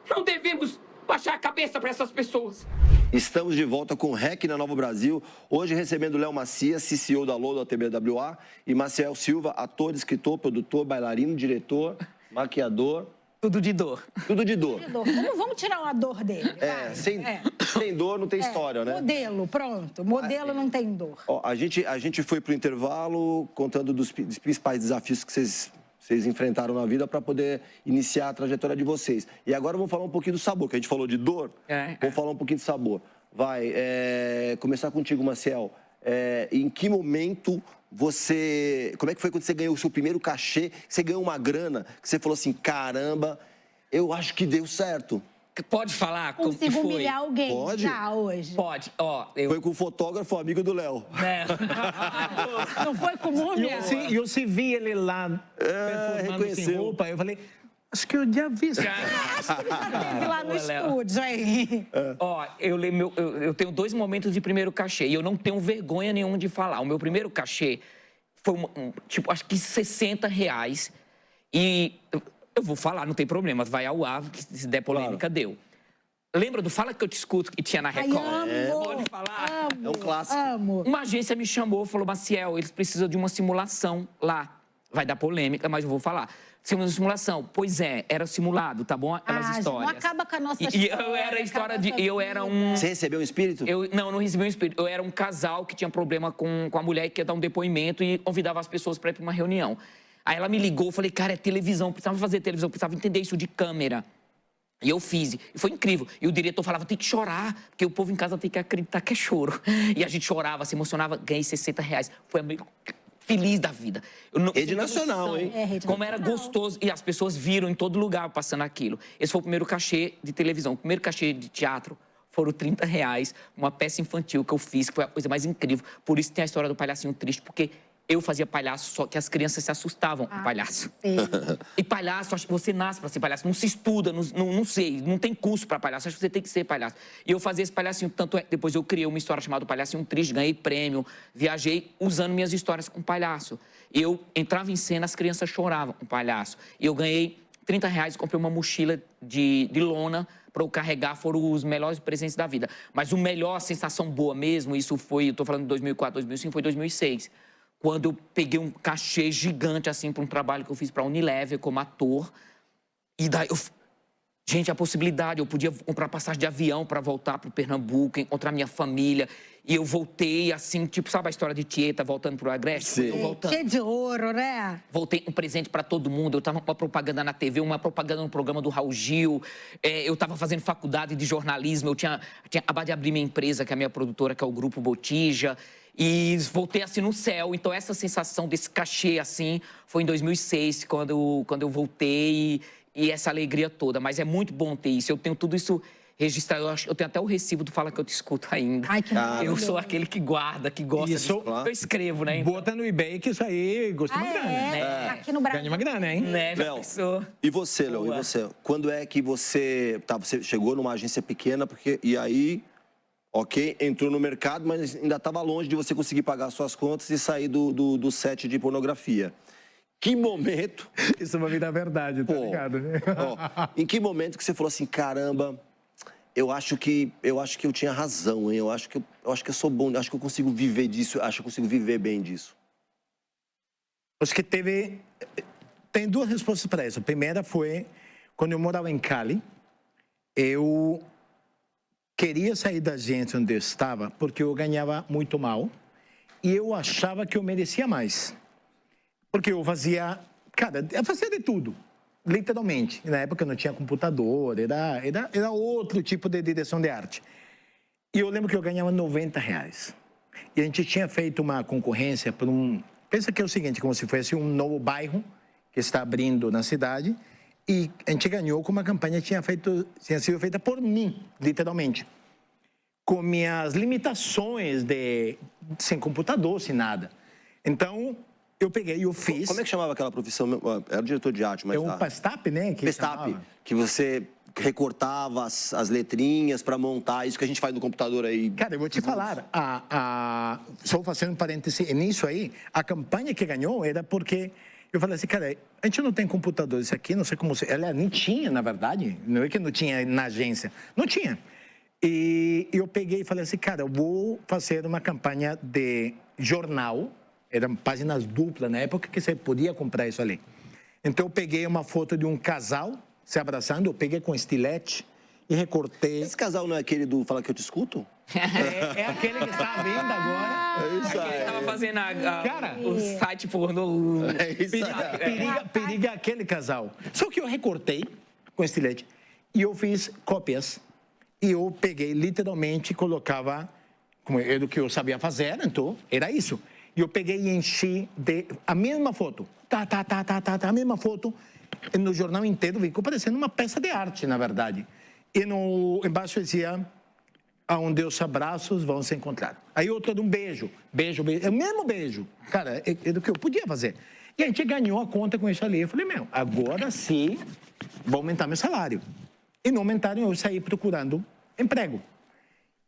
Não devemos baixar a cabeça para essas pessoas. Estamos de volta com o REC na Nova Brasil, hoje recebendo Léo Macias, CCO da LOA, da TBWA, e Maciel Silva, ator, escritor, produtor, bailarino, diretor, maquiador. Tudo de dor. Tudo de dor. Vamos tirar a dor dele. Sem dor não tem história, né? Modelo, pronto. Modelo não tem dor. Ó, a gente foi pro intervalo contando dos principais desafios que vocês enfrentaram na vida para poder iniciar a trajetória de vocês. E agora vamos falar um pouquinho do sabor, que a gente falou de dor, vamos falar um pouquinho de sabor. Vai, começar contigo, Maciel. Em que momento você... Como é que foi quando você ganhou o seu primeiro cachê, você ganhou uma grana, que você falou assim, caramba, eu acho que deu certo. Pode falar como que foi? Consigo humilhar alguém Pode? já hoje. Pode, Foi com o fotógrafo amigo do Léo. Não foi com múmia? Eu se vi ele lá performando sem roupa, eu falei, acho que eu já vi isso. Acho que ele já esteve lá no estúdio aí. Ó, eu tenho 2 momentos de primeiro cachê e eu não tenho vergonha nenhuma de falar. O meu primeiro cachê foi, tipo, acho que R$60. E eu vou falar, não tem problema, vai ao ar, se der polêmica, deu. Lembra do Fala Que Eu Te Escuto que tinha na Record? Pode falar? Amo, É um clássico. Amo. Uma agência me chamou, falou, Maciel, eles precisam de uma simulação lá. Vai dar polêmica, mas eu vou falar. Simulação. Pois é, era simulado, tá bom? Aquelas histórias. Não acaba com a nossa E eu era a história de... Eu era um... Você recebeu um espírito? Não recebi um espírito. Eu era um casal que tinha problema com a mulher que ia dar um depoimento e convidava as pessoas para ir para uma reunião. Aí ela me ligou, eu falei, cara, é televisão, precisava fazer televisão, precisava entender isso de câmera. E eu fiz, e foi incrível. E o diretor falava, tem que chorar, porque o povo em casa tem que acreditar que é choro. E a gente chorava, se emocionava, ganhei R$60. Foi meio feliz da vida. Rede nacional, hein? Como era gostoso. E as pessoas viram em todo lugar passando aquilo. Esse foi o primeiro cachê de televisão. O primeiro cachê de teatro foram R$30, uma peça infantil que eu fiz, que foi a coisa mais incrível. Por isso tem a história do palhacinho triste, porque eu fazia palhaço, só que as crianças se assustavam com palhaço. E palhaço, acho que você nasce para ser palhaço, não se estuda, não sei, não tem curso para palhaço, acho que você tem que ser palhaço. E eu fazia esse palhacinho, tanto é, depois eu criei uma história chamada Palhacinho Triste, ganhei prêmio, viajei usando minhas histórias com palhaço. Eu entrava em cena, as crianças choravam com palhaço. E eu ganhei R$30, comprei uma mochila de lona para eu carregar, foram os melhores presentes da vida. Mas o melhor, a sensação boa mesmo, isso foi, eu tô falando de 2004, 2005, foi 2006. Quando eu peguei um cachê gigante, assim, para um trabalho que eu fiz para a Unilever como ator. E daí, gente, a possibilidade, eu podia comprar passagem de avião para voltar para o Pernambuco, encontrar minha família. E eu voltei, assim, tipo, sabe a história de Tieta voltando para o Agreste? Cheio de ouro, né? Voltei um presente para todo mundo. Eu tava com uma propaganda na TV, uma propaganda no programa do Raul Gil. Eu tava fazendo faculdade de jornalismo. Eu tinha acabado de abrir minha empresa, que é a minha produtora, que é o Grupo Botija. E voltei assim no céu. Então essa sensação desse cachê assim foi em 2006, quando eu voltei e essa alegria toda. Mas é muito bom ter isso. Eu tenho tudo isso registrado. Eu tenho até o recibo do Fala Que Eu Te Escuto ainda. Ai, que maravilha. Eu sou aquele que guarda, que gosta Isso, disso. Eu escrevo, né? Então, Bota no eBay que isso aí custa uma grana. né? Aqui no Brasil. Ganha uma grana, hein? Né, já Léo, pensou? e você, Léo? E você? Quando é que você chegou numa agência pequena, e aí, ok, entrou no mercado, mas ainda estava longe de você conseguir pagar suas contas e sair do set de pornografia. Que momento... Isso é uma vida verdade, tá ligado? Né? Em que momento que você falou assim, caramba, eu acho que eu tinha razão, hein? Eu acho que eu sou bom, acho que eu consigo viver disso, acho que eu consigo viver bem disso. Acho que tem duas respostas para isso. A primeira foi, quando eu morava em Cali, eu queria sair da agência onde eu estava porque eu ganhava muito mal e eu achava que eu merecia mais. Porque eu fazia, eu fazia de tudo, literalmente. Na época não tinha computador, era outro tipo de direção de arte. E eu lembro que eu ganhava R$90. E a gente tinha feito uma concorrência por pensa que é o seguinte, como se fosse um novo bairro que está abrindo na cidade. E a gente ganhou com uma campanha que tinha sido feita por mim, literalmente. Com minhas limitações sem computador, sem nada. Então, eu peguei e eu fiz... Como é que chamava aquela profissão? Era o diretor de arte, mas... É um pastap, né? Pastap, que você recortava as letrinhas para montar isso que a gente faz no computador aí. Cara, eu vou te falar, só fazendo um parêntese nisso aí, a campanha que ganhou era porque... Eu falei assim, cara, a gente não tem computador, isso aqui, não sei como... Ela nem tinha, na verdade, não é que não tinha na agência, não tinha. E eu peguei e falei assim, cara, eu vou fazer uma campanha de jornal, eram páginas duplas na época que você podia comprar isso ali. Então eu peguei uma foto de um casal se abraçando, eu peguei com estilete e recortei... Esse casal não é aquele do Fala Que Eu Te Escuto? É aquele que está vindo agora. É isso aí. Ele tava fazendo Cara, o site pornô. É isso aí. Periga aquele casal. Só que eu recortei com estilete e eu fiz cópias. E eu peguei, literalmente, colocava, como era o que eu sabia fazer, então era isso. E eu peguei e enchi a mesma foto. A mesma foto. E no jornal inteiro ficou parecendo uma peça de arte, na verdade. E embaixo dizia... Aonde os abraços vão se encontrar. Aí outro de um beijo. Beijo, beijo. É o mesmo beijo. Cara, é do que eu podia fazer. E a gente ganhou a conta com isso ali. Eu falei, agora sim, vou aumentar meu salário. E não aumentaram, eu saí procurando emprego.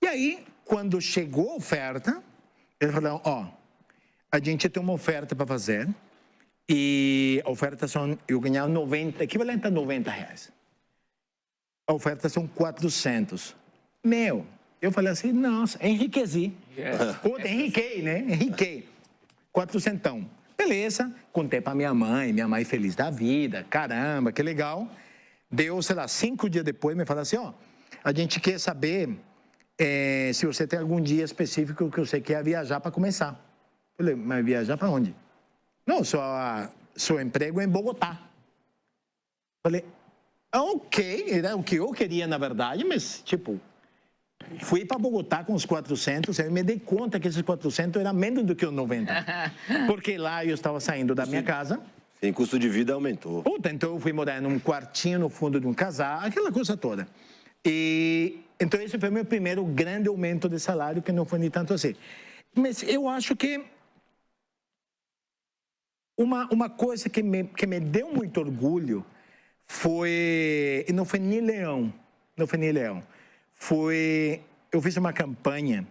E aí, quando chegou a oferta, eles falaram, a gente tem uma oferta para fazer E a oferta eu ganhava 90, equivalente a 90 reais. A oferta são 400. Eu falei assim, nossa, enriqueci. Puta, enriquei, né? Enriquei. 400. Beleza, contei pra minha mãe feliz da vida, caramba, que legal. Deu, sei lá, 5 dias depois, me fala assim, ó, a gente quer saber se você tem algum dia específico que você quer viajar para começar. Eu falei, mas viajar para onde? Não, seu emprego é em Bogotá. Falei, ok, era o que eu queria na verdade, mas tipo, fui para Bogotá com os 400, eu me dei conta que esses 400 eram menos do que os 90. Porque lá eu estava saindo da minha casa. Sim, custo de vida aumentou. Puta, então eu fui morar num quartinho no fundo de um casal, aquela coisa toda. E então esse foi meu primeiro grande aumento de salário, que não foi nem tanto assim. Mas eu acho que uma coisa que me deu muito orgulho foi, e não foi nem leão, eu fiz uma campanha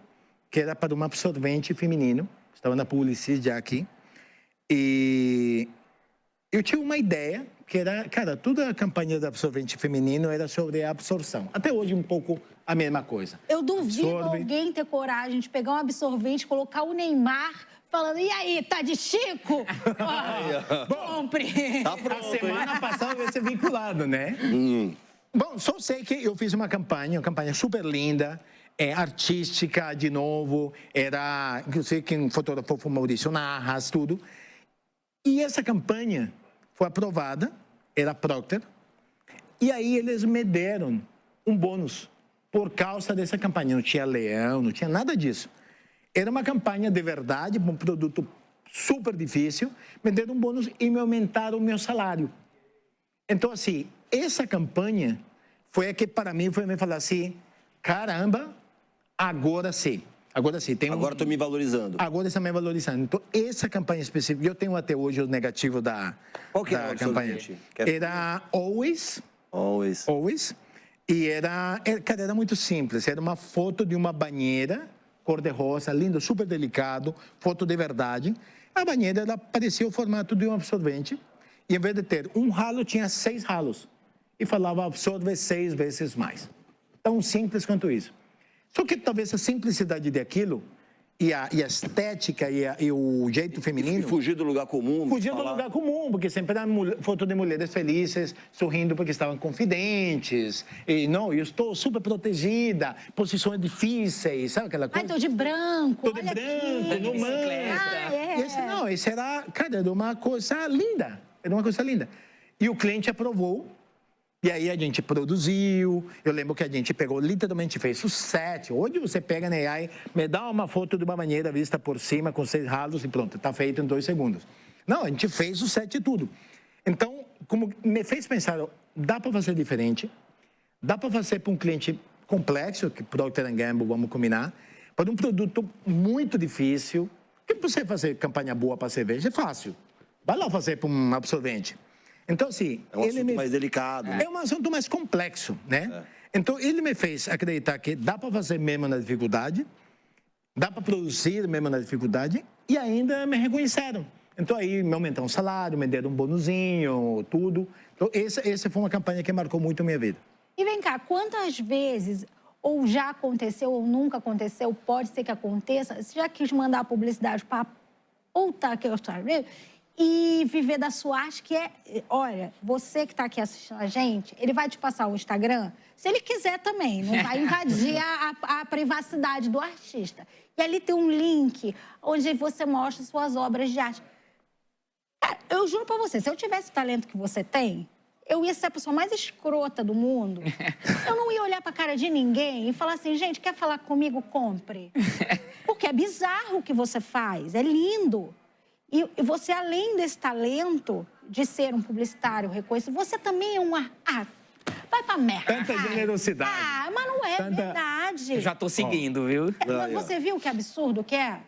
que era para um absorvente feminino, estava na Publicis já aqui, e eu tinha uma ideia que era, cara, toda a campanha do absorvente feminino era sobre a absorção. Até hoje um pouco a mesma coisa. Eu duvido alguém ter coragem de pegar um absorvente, colocar o Neymar falando, e aí, tá de Chico? Compre! Tá pronto, a semana passada vai ser vinculado, né? Bom, só sei que eu fiz uma campanha super linda, artística de novo, era, inclusive, quem fotografou foi Maurício Narras, tudo. E essa campanha foi aprovada, era Procter, e aí eles me deram um bônus por causa dessa campanha. Não tinha leão, não tinha nada disso. Era uma campanha de verdade, um produto super difícil, me deram um bônus e me aumentaram o meu salário. Então, assim, essa campanha foi a que para mim foi me falar assim, caramba, agora sim. Agora sim. Agora estou me valorizando. Agora está me valorizando. Então, essa campanha específica, eu tenho até hoje o negativo da campanha. Era Always. E cara, era muito simples. Era uma foto de uma banheira, cor-de-rosa, lindo, super delicado, foto de verdade. A banheira, ela parecia o formato de um absorvente. E em vez de ter um ralo, tinha 6 ralos. E falava, absorve 6 vezes mais. Tão simples quanto isso. Só que talvez a simplicidade daquilo e a estética e o jeito feminino... E fugir do lugar comum. Fugir do lugar comum, porque sempre era foto de mulheres felizes, sorrindo porque estavam confidentes. E não, eu estou super protegida, posições difíceis, sabe aquela coisa? Ai, tô de branco, tô de branco, no manto. Esse era, cara, era uma coisa linda. Era uma coisa linda. E o cliente aprovou. E aí a gente produziu, eu lembro que a gente pegou, literalmente fez o set. Hoje você pega na AI, me dá uma foto de uma banheira vista por cima com 6 ralos e pronto, está feito em 2 segundos. Não, a gente fez o set e tudo. Então, como me fez pensar, dá para fazer diferente, dá para fazer para um cliente complexo, que Procter & Gamble, vamos combinar, para um produto muito difícil, que você fazer campanha boa para cerveja é fácil. Vai lá fazer para um absorvente. Então, assim... É um assunto mais delicado. É um assunto mais complexo, né? Então, ele me fez acreditar que dá para fazer mesmo na dificuldade, dá para produzir mesmo na dificuldade, e ainda me reconheceram. Então, aí me aumentaram o salário, me deram um bonuzinho, tudo. Então, essa foi uma campanha que marcou muito a minha vida. E vem cá, quantas vezes, ou já aconteceu, ou nunca aconteceu, pode ser que aconteça, você já quis mandar a publicidade para puta que eu estou e viver da sua arte, que é... Olha, você que está aqui assistindo a gente, ele vai te passar o Instagram, se ele quiser também, não vai invadir a privacidade do artista. E ali tem um link onde você mostra suas obras de arte. Cara, eu juro pra você, se eu tivesse o talento que você tem, eu ia ser a pessoa mais escrota do mundo. Eu não ia olhar pra cara de ninguém e falar assim, gente, quer falar comigo? Compre. Porque é bizarro o que você faz, é lindo. E você, além desse talento de ser um publicitário reconhecido, você também é um... vai pra merda. Tanta generosidade. Mas não é verdade. Eu já tô seguindo, viu? Mas você viu que absurdo que é?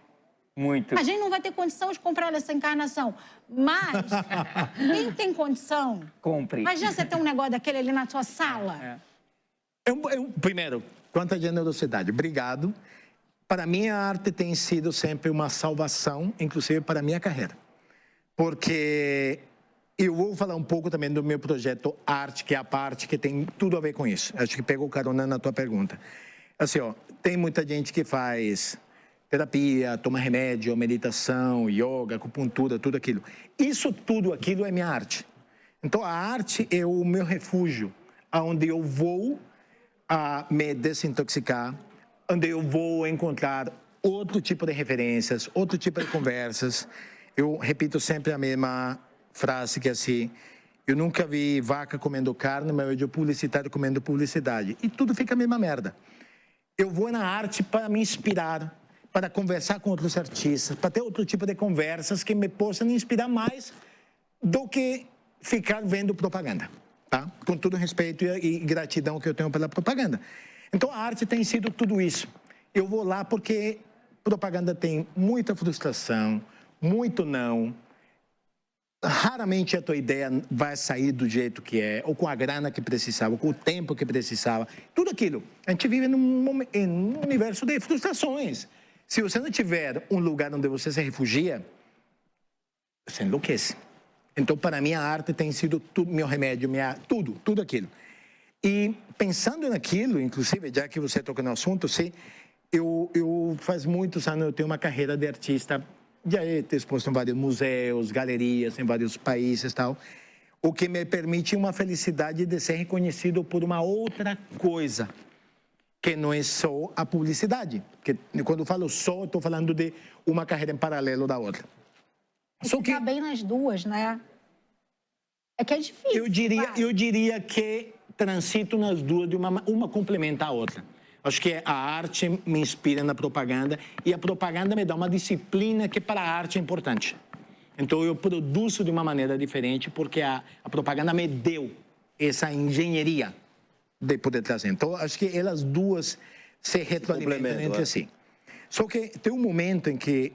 Muito. A gente não vai ter condição de comprar essa encarnação. Mas, quem tem condição... Compre. Imagina você ter um negócio daquele ali na sua sala. Primeiro, quanta generosidade. Obrigado. Para mim, a arte tem sido sempre uma salvação, inclusive para a minha carreira. porque eu vou falar um pouco também do meu projeto Arte, que é a parte que tem tudo a ver com isso. Acho que pegou carona na tua pergunta. Assim, ó, tem muita gente que faz terapia, toma remédio, meditação, yoga, acupuntura, tudo aquilo. Isso tudo aquilo é minha arte. Então, a arte é o meu refúgio, onde eu vou me desintoxicar, onde eu vou encontrar outro tipo de referências, outro tipo de conversas. Eu repito sempre a mesma frase, que é assim: eu nunca vi vaca comendo carne, mas eu vejo publicitário comendo publicidade. E tudo fica a mesma merda. Eu vou na arte para me inspirar, para conversar com outros artistas, para ter outro tipo de conversas que me possam inspirar mais do que ficar vendo propaganda, tá? Com todo respeito e gratidão que eu tenho pela propaganda. Então, a arte tem sido tudo isso. Eu vou lá porque propaganda tem muita frustração, muito não. Raramente a tua ideia vai sair do jeito que é, ou com a grana que precisava, ou com o tempo que precisava. Tudo aquilo. A gente vive num universo de frustrações. Se você não tiver um lugar onde você se refugia, você enlouquece. Então, para mim, a arte tem sido tudo, meu remédio, tudo aquilo. E pensando naquilo, inclusive, já que você toca no assunto, eu faz muitos anos eu tenho uma carreira de artista, já he exposto em vários museus, galerias, em vários países e tal, o que me permite uma felicidade de ser reconhecido por uma outra coisa, que não é só a publicidade. Que quando eu falo só, estou falando de uma carreira em paralelo da outra. Só que tá bem nas duas, né? É que é difícil. Eu diria que transito nas duas, de uma complementa a outra. Acho que a arte me inspira na propaganda e a propaganda me dá uma disciplina que para a arte é importante. Então eu produzo de uma maneira diferente porque a propaganda me deu essa engenharia de poder trazer. Então acho que elas duas se retroalimentam entre si. Só que tem um momento em que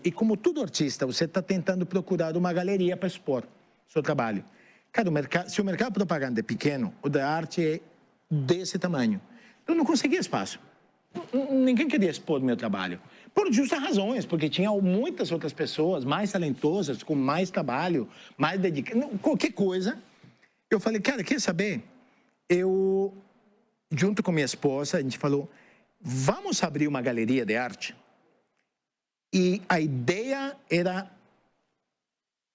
e como todo artista, você está tentando procurar uma galeria para expor seu trabalho. Cara, se o mercado de propaganda é pequeno, o da arte é desse tamanho. Eu não conseguia espaço. Ninguém queria expor meu trabalho. Por justas razões, porque tinha muitas outras pessoas mais talentosas, com mais trabalho, mais dedicadas, qualquer coisa. Eu falei, cara, quer saber? Eu, junto com minha esposa, a gente falou, vamos abrir uma galeria de arte? E a ideia era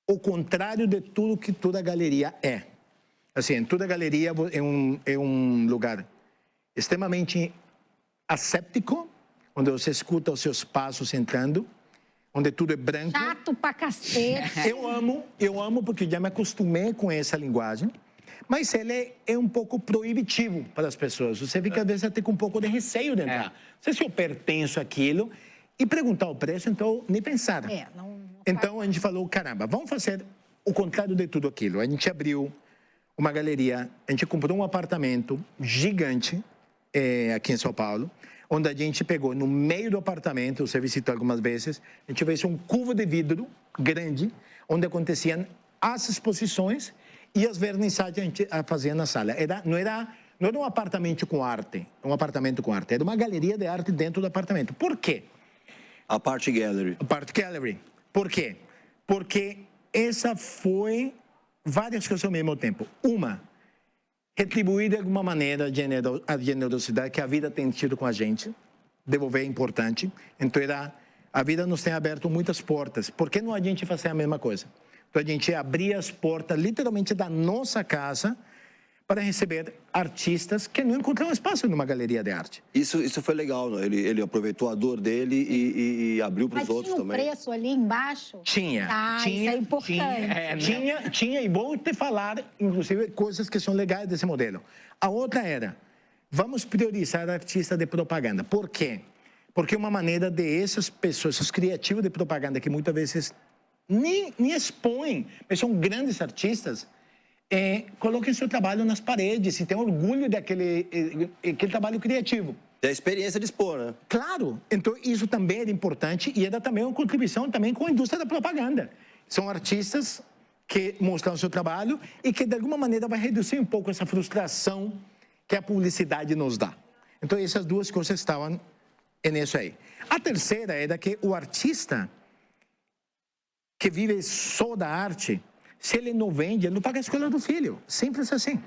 o contrário de tudo que toda galeria é. Assim, toda galeria é um lugar extremamente asséptico, onde você escuta os seus passos entrando, onde tudo é branco. Chato pra cacete. Eu amo porque já me acostumei com essa linguagem, mas ele é um pouco proibitivo para as pessoas. Você fica, às vezes, até com um pouco de receio de entrar. Não sei se eu pertenço àquilo. E perguntar o preço, então, nem pensar. Então, a gente falou, caramba, vamos fazer o contrário de tudo aquilo. A gente abriu uma galeria, a gente comprou um apartamento gigante aqui em São Paulo, onde a gente pegou no meio do apartamento, você visitou algumas vezes, a gente fez um cubo de vidro grande, onde aconteciam as exposições e as vernissagens que a gente fazia na sala. Não era um apartamento com arte, era uma galeria de arte dentro do apartamento. Por quê? A Part Gallery. A Part Gallery. Por quê? Porque essa foi várias coisas ao mesmo tempo. Uma, retribuir de alguma maneira a generosidade que a vida tem tido com a gente. Devolver é importante. Então, a vida nos tem aberto muitas portas. Por que não a gente fazer a mesma coisa? Então, a gente abrir as portas, literalmente, da nossa casa para receber artistas que não encontram espaço numa galeria de arte. Isso foi legal, né? Ele aproveitou a dor dele e abriu para os outros também. Mas tinha um preço ali embaixo? Tinha. Isso é importante. Tinha, e vou te falar, inclusive, coisas que são legais desse modelo. A outra era, vamos priorizar artistas de propaganda. Por quê? Porque é uma maneira de essas pessoas, esses criativos de propaganda, que muitas vezes nem expõem, mas são grandes artistas, coloquem seu trabalho nas paredes e tenham orgulho daquele trabalho criativo. É a experiência de expor, né? Claro. Então, isso também era importante e era também uma contribuição também com a indústria da propaganda. São artistas que mostram o seu trabalho e que, de alguma maneira, vai reduzir um pouco essa frustração que a publicidade nos dá. Então, essas duas coisas estavam nisso aí. A terceira era que o artista que vive só da arte, se ele não vende, ele não paga a escola do filho. Simples assim.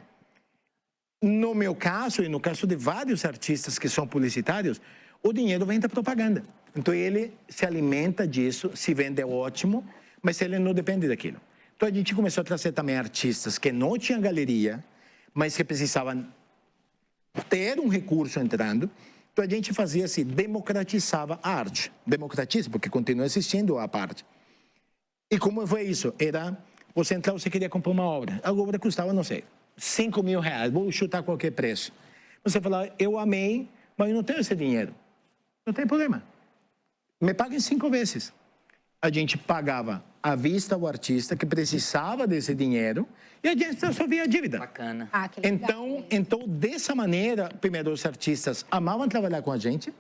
No meu caso, e no caso de vários artistas que são publicitários, o dinheiro vem da propaganda. Então, ele se alimenta disso, se vende ótimo, mas ele não depende daquilo. Então, a gente começou a trazer também artistas que não tinham galeria, mas que precisavam ter um recurso entrando. Então, a gente fazia assim, democratizava a arte. Democratiza, porque continua existindo a parte. E como foi isso? Era, você entrava, você queria comprar uma obra. A obra custava, não sei, 5 mil reais, vou chutar qualquer preço. Você falava, eu amei, mas eu não tenho esse dinheiro. Não tem problema. Me paguem 5 vezes. A gente pagava à vista o artista que precisava desse dinheiro e a gente resolvia a dívida. Bacana. Ah, que legal. Então, dessa maneira, primeiro, os artistas amavam trabalhar com a gente,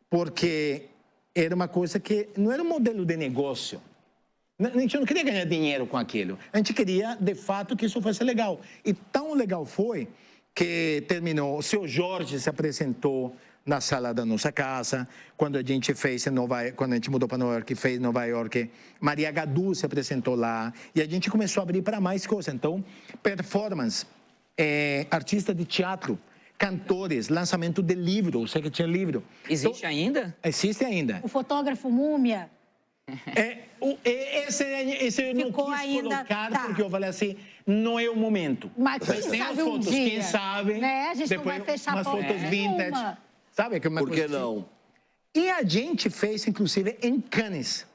porque era uma coisa que não era um modelo de negócio. A gente não queria ganhar dinheiro com aquilo. A gente queria, de fato, que isso fosse legal. E tão legal foi que terminou. O seu Jorge se apresentou na sala da nossa casa. Quando a gente fez em Nova York, quando a gente mudou para Nova York, fez em Nova York, Maria Gadu se apresentou lá. E a gente começou a abrir para mais coisas. Então, performance, artista de teatro, cantores, lançamento de livro. Você que tinha livro. Existe ainda? Existe ainda. O fotógrafo Múmia. Esse eu não Ficou quis ainda, colocar, tá. porque eu falei assim, não é o momento. Mas quem tem sabe as um fotos, dia, quem sabe. né? A gente depois não vai fechar umas porta fotos vintage. nenhuma. Sabe? Que é uma Por que coisa assim. não? E a gente fez, inclusive, em Cannes.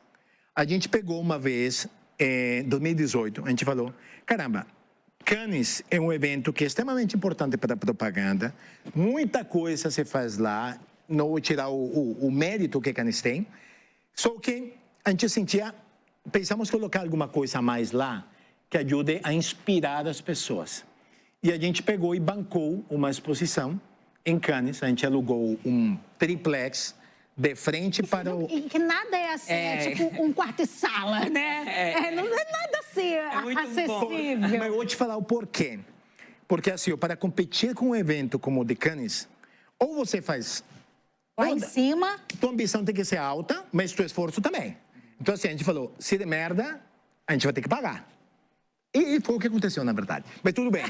A gente pegou uma vez, em 2018, a gente falou, caramba, Cannes é um evento que é extremamente importante para a propaganda, muita coisa se faz lá, não vou tirar o mérito que Cannes tem, só que a gente sentia, pensamos colocar alguma coisa a mais lá, que ajude a inspirar as pessoas. E a gente pegou e bancou uma exposição em Cannes, a gente alugou um triplex, de frente para o... E que nada é assim, é tipo um quarto e sala, né? Não é nada assim muito acessível. Mas eu vou te falar o porquê. Porque assim, para competir com um evento como o de Cannes, ou você faz... Lá em cima... Tua ambição tem que ser alta, mas teu esforço também. Então assim, a gente falou, se der merda, a gente vai ter que pagar. E foi o que aconteceu, na verdade. Mas tudo bem.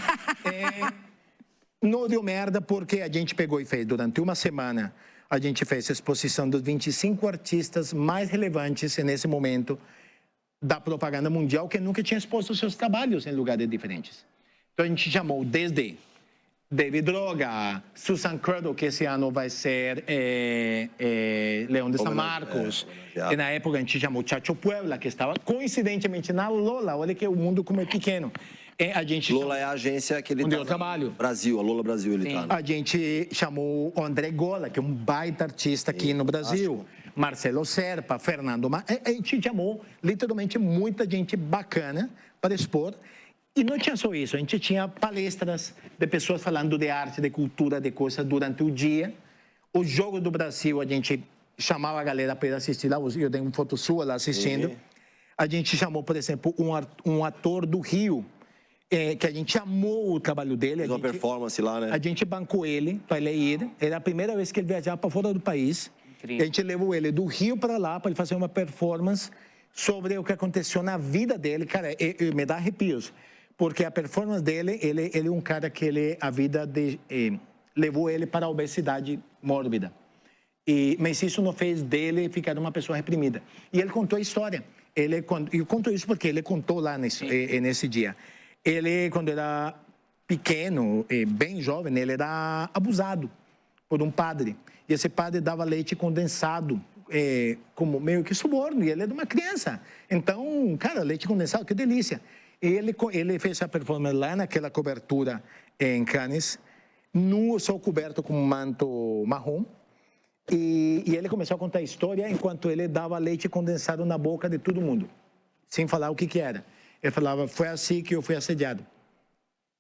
Não deu merda porque a gente pegou e fez durante uma semana... A gente fez a exposição dos 25 artistas mais relevantes nesse momento da propaganda mundial que nunca tinha exposto seus trabalhos em lugares diferentes. Então a gente chamou desde David Droga, Susan Cradle, que esse ano vai ser Leão de San Marcos. E na época a gente chamou Chacho Puebla, que estava coincidentemente na Lola. Olha que o mundo como é pequeno. A gente Lola é a agência que ele onde tá eu trabalho. Brasil, a Lola Brasil ele tá. A gente chamou o André Gola, que é um baita artista aqui no Brasil. Marcelo Serpa, Fernando... A gente chamou literalmente muita gente bacana para expor. E não tinha só isso, a gente tinha palestras de pessoas falando de arte, de cultura, de coisas durante o dia. O Jogo do Brasil, a gente chamava a galera para ir assistir lá. Eu tenho uma foto sua lá assistindo. A gente chamou, por exemplo, um ator do Rio, que a gente amou o trabalho dele. Fez uma performance lá, né? A gente bancou ele para ele ir. Era a primeira vez que ele viajava para fora do país. Incrível. E a gente levou ele do Rio para lá para ele fazer uma performance sobre o que aconteceu na vida dele. Cara, me dá arrepios. Porque a performance dele, ele é um cara que a vida levou ele para a obesidade mórbida. Mas isso não fez dele ficar uma pessoa reprimida. E ele contou a história. Eu conto isso porque ele contou lá nesse dia. Ele, quando era pequeno, bem jovem, ele era abusado por um padre. E esse padre dava leite condensado, como meio que suborno, e ele era uma criança. Então, cara, leite condensado, que delícia. E ele fez a performance lá naquela cobertura em Cannes, nu, só coberto com um manto marrom. E ele começou a contar a história enquanto ele dava leite condensado na boca de todo mundo, sem falar o que era. Ele falava, foi assim que eu fui assediado.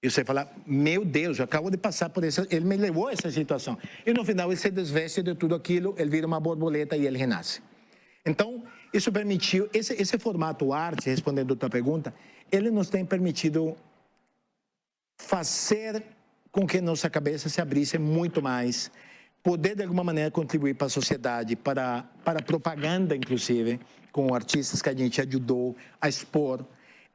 E você fala, meu Deus, eu acabo de passar por isso. Ele me levou a essa situação. E no final ele se desveste de tudo aquilo, ele vira uma borboleta e ele renasce. Então, isso permitiu, esse formato arte, respondendo a tua pergunta, ele nos tem permitido fazer com que nossa cabeça se abrisse muito mais, poder de alguma maneira contribuir para a sociedade, para a propaganda, inclusive, com artistas que a gente ajudou a expor.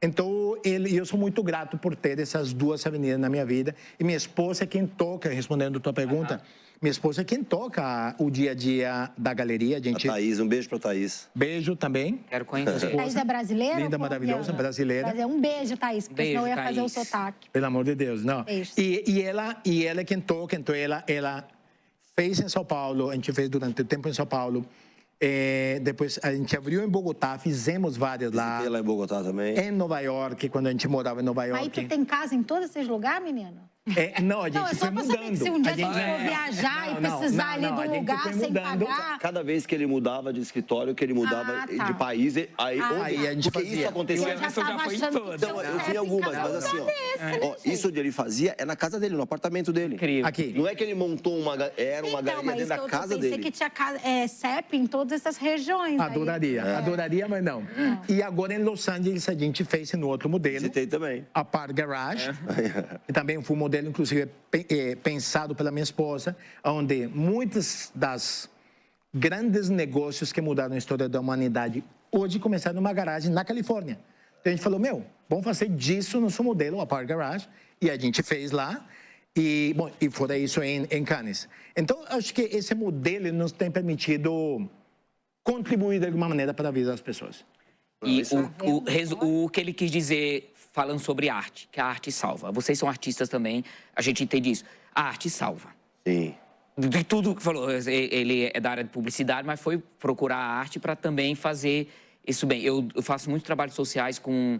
Então, eu sou muito grato por ter essas duas avenidas na minha vida. E minha esposa é quem toca, respondendo a tua pergunta, minha esposa é quem toca o dia a dia da galeria. A gente... A Thaís, um beijo pra Thaís. Beijo também. Quero conhecer. Thaís é brasileira? Linda, maravilhosa, brasileira. Um beijo, Thaís, porque Beijo, senão eu ia fazer o Thaís. sotaque. Pelo amor de Deus, não. Beijo. E ela é quem toca, então ela fez em São Paulo, a gente fez durante o tempo em São Paulo. Depois a gente abriu em Bogotá, fizemos várias lá. Visitei lá em Bogotá também. Em Nova York, quando a gente morava em Nova York. Aí tu tem casa em todos esses lugares, menino? Não, a gente Não, é foi só pra saber mudando. que se um dia A a gente gente- for viajar e Não, precisar não, ali não, de a um gente lugar foi sem mudando. pagar... Cada vez que ele mudava de escritório, que ele mudava Ah, tá. de país, aí a gente porque fazia. isso acontecia. Eu já Emerson já tava foi em achando todas. que Então, tinha eu um vi certo algumas, em cada mas assim, lugar desse, né, gente? isso onde ele fazia é na casa dele, no apartamento dele. Incrível. Aqui. Não é que ele montou era uma Então, galeria mas dentro da eu casa pensei dele. que tinha CEP em todas essas regiões. aí. Adoraria, mas não. E agora em Los Angeles a gente fez no outro modelo, Visitei também. a Par Garage, que também foi um modelo, inclusive, pensado pela minha esposa, onde muitos das grandes negócios que mudaram a história da humanidade hoje começaram numa garagem na Califórnia. Então a gente falou, vamos fazer disso no seu modelo, a Par Garage, e a gente fez lá. E fora isso em Cannes. Então, acho que esse modelo nos tem permitido contribuir de alguma maneira para a vida das pessoas. E o que ele quis dizer, falando sobre arte, que a arte salva. Vocês são artistas também, a gente entende isso. A arte salva. Sim. De tudo que falou, ele é da área de publicidade, mas foi procurar a arte para também fazer isso bem. Eu faço muitos trabalhos sociais com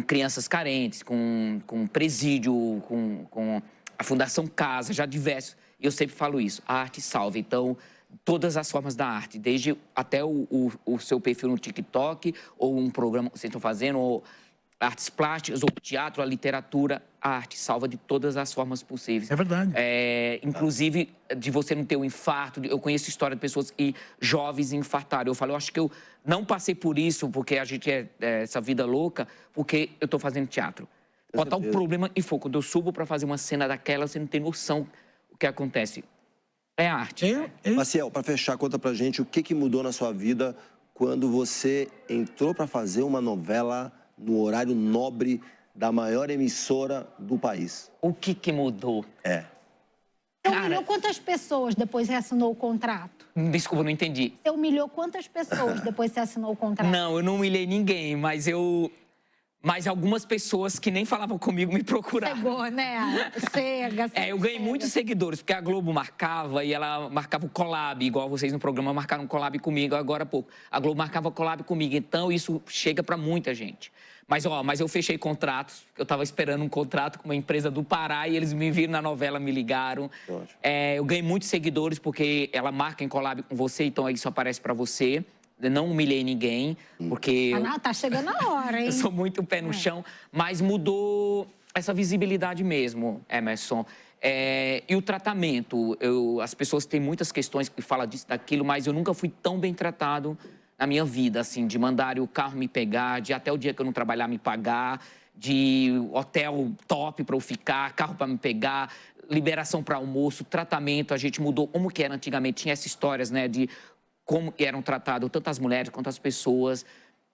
crianças carentes, com presídio, com a Fundação Casa, já diversos. E eu sempre falo isso, a arte salva. Então, todas as formas da arte, desde até o seu perfil no TikTok, ou um programa que vocês estão fazendo, ou artes plásticas, ou teatro, a literatura, a arte salva de todas as formas possíveis. É verdade. Inclusive, de você não ter um infarto. Eu conheço história de pessoas que jovens infartaram. Eu falo, eu acho que eu não passei por isso, porque a gente essa vida louca, porque eu estou fazendo teatro. Botar o problema em foco. Quando eu subo para fazer uma cena daquela, você não tem noção o que acontece. É arte. Maciel, para fechar, conta pra gente o que mudou na sua vida quando você entrou para fazer uma novela no horário nobre da maior emissora do país. O que mudou? Você humilhou quantas pessoas depois que você assinou o contrato? Desculpa, não entendi. Você humilhou quantas pessoas depois que você assinou o contrato? Não, eu não humilhei ninguém, mas algumas pessoas que nem falavam comigo me procuraram. Chegou, né? Chega. Eu ganhei muitos seguidores, porque a Globo marcava e ela marcava o collab, igual vocês no programa marcaram um collab comigo agora há pouco. A Globo marcava collab comigo, então isso chega para muita gente. Mas eu fechei contratos, eu estava esperando um contrato com uma empresa do Pará e eles me viram na novela, me ligaram. Eu ganhei muitos seguidores porque ela marca em collab com você, então isso aparece para você. Eu não humilhei ninguém, porque... Tá chegando a hora, hein? Eu sou muito pé no chão, mas mudou essa visibilidade mesmo, Emerson. E o tratamento, as pessoas têm muitas questões que falam disso, daquilo, mas eu nunca fui tão bem tratado na minha vida, assim, de mandarem o carro me pegar, de até o dia que eu não trabalhar me pagar, de hotel top para eu ficar, carro para me pegar, liberação para almoço, tratamento, a gente mudou como que era antigamente, tinha essas histórias, né, de como eram tratadas tanto as mulheres quanto as pessoas.